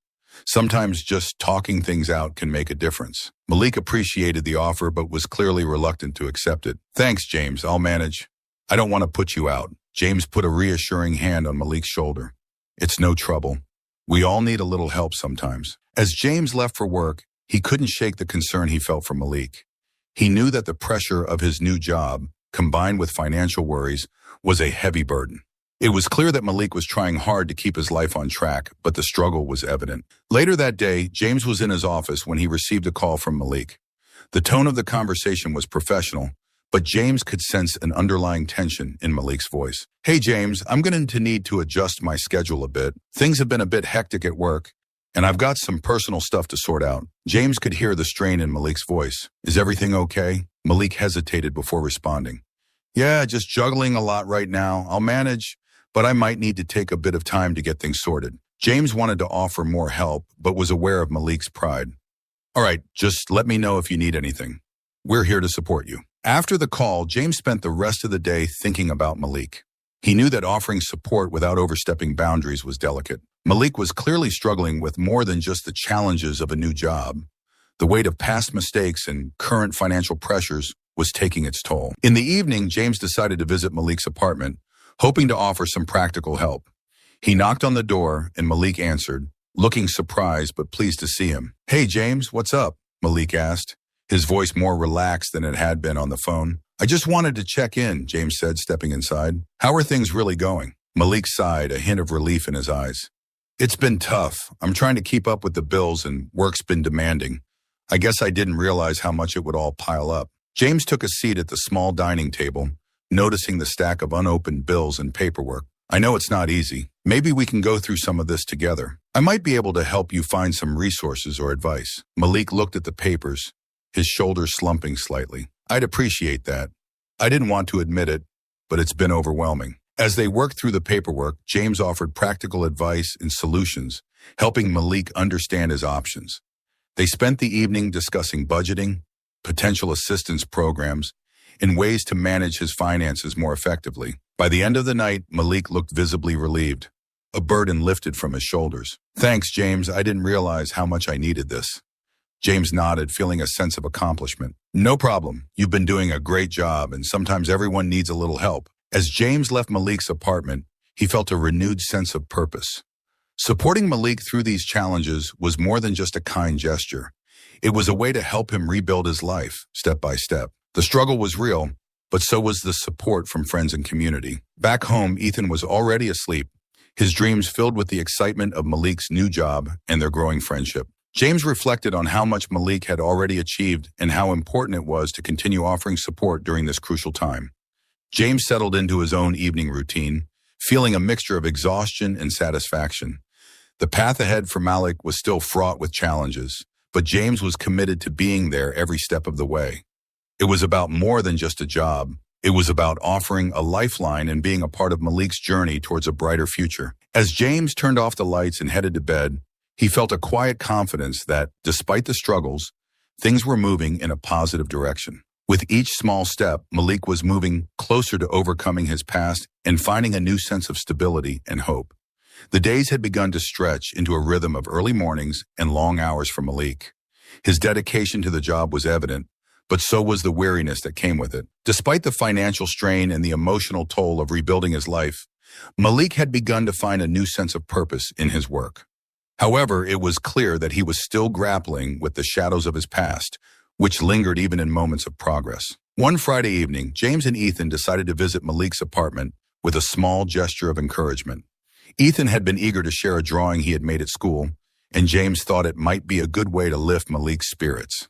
Sometimes just talking things out can make a difference." Malik appreciated the offer, but was clearly reluctant to accept it. "Thanks, James. I'll manage. I don't want to put you out." James put a reassuring hand on Malik's shoulder. "It's no trouble. We all need a little help sometimes." As James left for work, he couldn't shake the concern he felt for Malik. He knew that the pressure of his new job, combined with financial worries, was a heavy burden. It was clear that Malik was trying hard to keep his life on track, but the struggle was evident. Later that day, James was in his office when he received a call from Malik. The tone of the conversation was professional, but James could sense an underlying tension in Malik's voice. "Hey James, I'm going to need to adjust my schedule a bit. Things have been a bit hectic at work, and I've got some personal stuff to sort out." James could hear the strain in Malik's voice. "Is everything okay?" Malik hesitated before responding. "Yeah, just juggling a lot right now. I'll manage, but I might need to take a bit of time to get things sorted." James wanted to offer more help, but was aware of Malik's pride. "All right, just let me know if you need anything. We're here to support you." After the call, James spent the rest of the day thinking about Malik. He knew that offering support without overstepping boundaries was delicate. Malik was clearly struggling with more than just the challenges of a new job. The weight of past mistakes and current financial pressures was taking its toll. In the evening, James decided to visit Malik's apartment, hoping to offer some practical help. He knocked on the door, and Malik answered, looking surprised but pleased to see him. "Hey, James, what's up?" Malik asked, his voice more relaxed than it had been on the phone. "I just wanted to check in," James said, stepping inside. "How are things really going?" Malik sighed, a hint of relief in his eyes. "It's been tough. I'm trying to keep up with the bills, and work's been demanding. I guess I didn't realize how much it would all pile up." James took a seat at the small dining table, noticing the stack of unopened bills and paperwork. "I know it's not easy. Maybe we can go through some of this together. I might be able to help you find some resources or advice." Malik looked at the papers, his shoulders slumping slightly. "I'd appreciate that. I didn't want to admit it, but it's been overwhelming." As they worked through the paperwork, James offered practical advice and solutions, helping Malik understand his options. They spent the evening discussing budgeting, potential assistance programs, and ways to manage his finances more effectively. By the end of the night, Malik looked visibly relieved. A burden lifted from his shoulders. "Thanks, James. I didn't realize how much I needed this." James nodded, feeling a sense of accomplishment. "No problem. You've been doing a great job, and sometimes everyone needs a little help." As James left Malik's apartment, he felt a renewed sense of purpose. Supporting Malik through these challenges was more than just a kind gesture. It was a way to help him rebuild his life, step by step. The struggle was real, but so was the support from friends and community. Back home, Ethan was already asleep, his dreams filled with the excitement of Malik's new job and their growing friendship. James reflected on how much Malik had already achieved and how important it was to continue offering support during this crucial time. James settled into his own evening routine, feeling a mixture of exhaustion and satisfaction. The path ahead for Malik was still fraught with challenges, but James was committed to being there every step of the way. It was about more than just a job. It was about offering a lifeline and being a part of Malik's journey towards a brighter future. As James turned off the lights and headed to bed, he felt a quiet confidence that, despite the struggles, things were moving in a positive direction. With each small step, Malik was moving closer to overcoming his past and finding a new sense of stability and hope. The days had begun to stretch into a rhythm of early mornings and long hours for Malik. His dedication to the job was evident, but so was the weariness that came with it. Despite the financial strain and the emotional toll of rebuilding his life, Malik had begun to find a new sense of purpose in his work. However, it was clear that he was still grappling with the shadows of his past, which lingered even in moments of progress. One Friday evening, James and Ethan decided to visit Malik's apartment with a small gesture of encouragement. Ethan had been eager to share a drawing he had made at school, and James thought it might be a good way to lift Malik's spirits.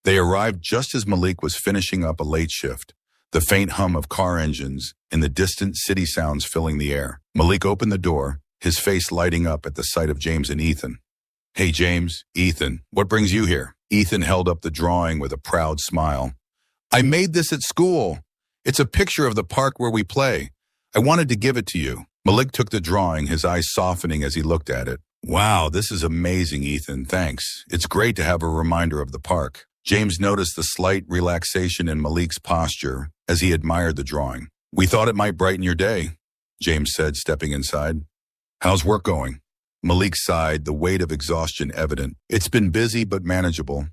They arrived just as Malik was finishing up a late shift, the faint hum of car engines and the distant city sounds filling the air. Malik opened the door, his face lighting up at the sight of James and Ethan. "Hey, James, Ethan, what brings you here?" Ethan held up the drawing with a proud smile. "I made this at school. It's a picture of the park where we play. I wanted to give it to you." Malik took the drawing, his eyes softening as he looked at it. "Wow, this is amazing, Ethan. Thanks. It's great to have a reminder of the park." James noticed the slight relaxation in Malik's posture as he admired the drawing. "We thought it might brighten your day," James said, stepping inside. "How's work going?" Malik sighed, the weight of exhaustion evident. "It's been busy but manageable.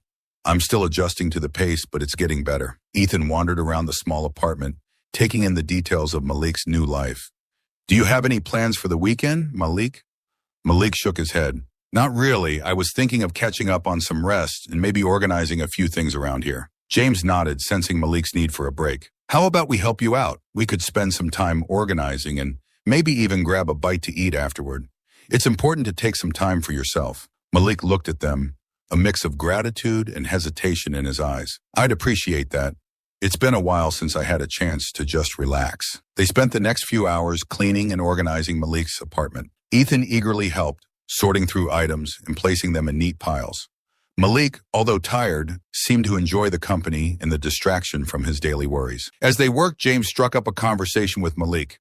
I'm still adjusting to the pace, but it's getting better." Ethan wandered around the small apartment, taking in the details of Malik's new life. "Do you have any plans for the weekend, Malik?" Malik shook his head. "Not really. I was thinking of catching up on some rest and maybe organizing a few things around here." James nodded, sensing Malik's need for a break. "How about we help you out? We could spend some time organizing and maybe even grab a bite to eat afterward. It's important to take some time for yourself." Malik looked at them, a mix of gratitude and hesitation in his eyes. "I'd appreciate that. It's been a while since I had a chance to just relax." They spent the next few hours cleaning and organizing Malik's apartment. Ethan eagerly helped, sorting through items and placing them in neat piles. Malik, although tired, seemed to enjoy the company and the distraction from his daily worries. As they worked, James struck up a conversation with Malik.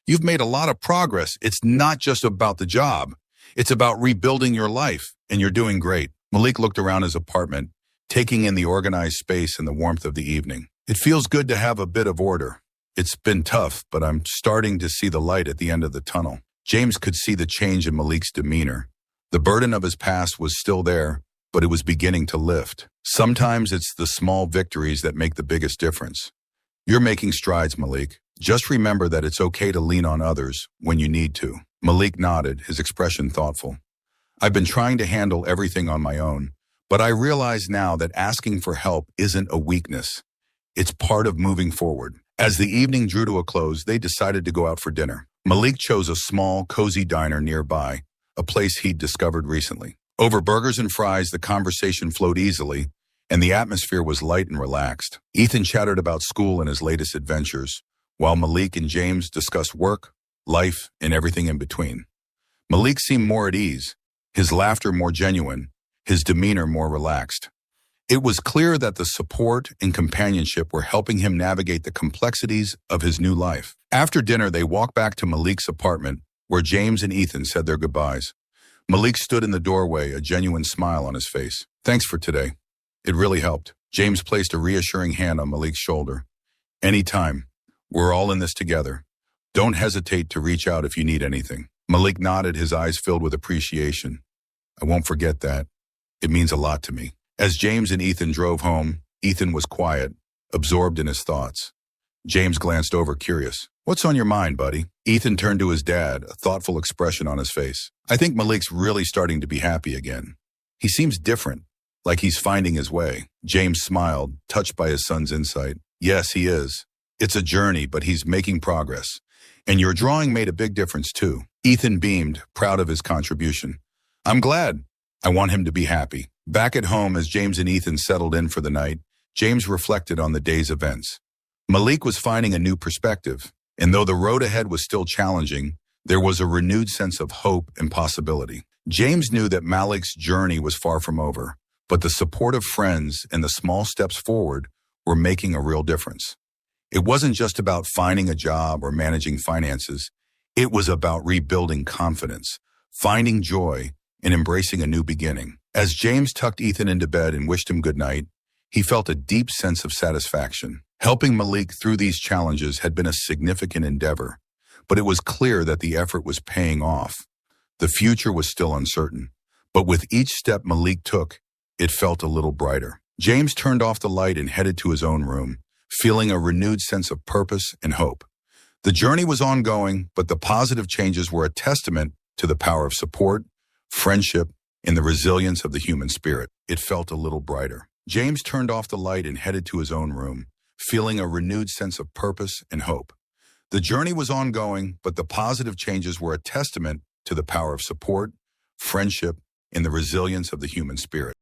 "You've made a lot of progress. It's not just about the job. It's about rebuilding your life, and you're doing great." Malik looked around his apartment, taking in the organized space and the warmth of the evening. "It feels good to have a bit of order. It's been tough, but I'm starting to see the light at the end of the tunnel." James could see the change in Malik's demeanor. The burden of his past was still there, but it was beginning to lift. Sometimes it's the small victories that make the biggest difference. "You're making strides, Malik. Just remember that it's okay to lean on others when you need to." Malik nodded, his expression thoughtful. "I've been trying to handle everything on my own, but I realize now that asking for help isn't a weakness. It's part of moving forward." As the evening drew to a close, they decided to go out for dinner. Malik chose a small, cozy diner nearby, a place he'd discovered recently. Over burgers and fries, the conversation flowed easily, and the atmosphere was light and relaxed. Ethan chattered about school and his latest adventures, while Malik and James discussed work, life, and everything in between. Malik seemed more at ease, his laughter more genuine, his demeanor more relaxed. It was clear that the support and companionship were helping him navigate the complexities of his new life. After dinner, they walked back to Malik's apartment, where James and Ethan said their goodbyes. Malik stood in the doorway, a genuine smile on his face. "Thanks for today. It really helped." James placed a reassuring hand on Malik's shoulder. Anytime. We're all in this together. Don't hesitate to reach out if you need anything. Malik nodded, his eyes filled with appreciation. I won't forget that. It means a lot to me. As James and Ethan drove home, Ethan was quiet, absorbed in his thoughts. James glanced over, curious. What's on your mind, buddy? Ethan turned to his dad, a thoughtful expression on his face. I think Malik's really starting to be happy again. He seems different, like he's finding his way. James smiled, touched by his son's insight. Yes, he is. It's a journey, but he's making progress. And your drawing made a big difference, too. Ethan beamed, proud of his contribution. I'm glad. I want him to be happy. Back at home, as James and Ethan settled in for the night, James reflected on the day's events. Malik was finding a new perspective, and though the road ahead was still challenging, there was a renewed sense of hope and possibility. James knew that Malik's journey was far from over, but the support of friends and the small steps forward were making a real difference. It wasn't just about finding a job or managing finances. It was about rebuilding confidence, finding joy, and embracing a new beginning. As James tucked Ethan into bed and wished him good night, he felt a deep sense of satisfaction. Helping Malik through these challenges had been a significant endeavor, but it was clear that the effort was paying off. The future was still uncertain, but with each step Malik took, it felt a little brighter. James turned off the light and headed to his own room, feeling a renewed sense of purpose and hope. The journey was ongoing, but the positive changes were a testament to the power of support, friendship, and the resilience of the human spirit. It felt a little brighter. James turned off the light and headed to his own room, feeling a renewed sense of purpose and hope. The journey was ongoing, but the positive changes were a testament to the power of support, friendship, and the resilience of the human spirit.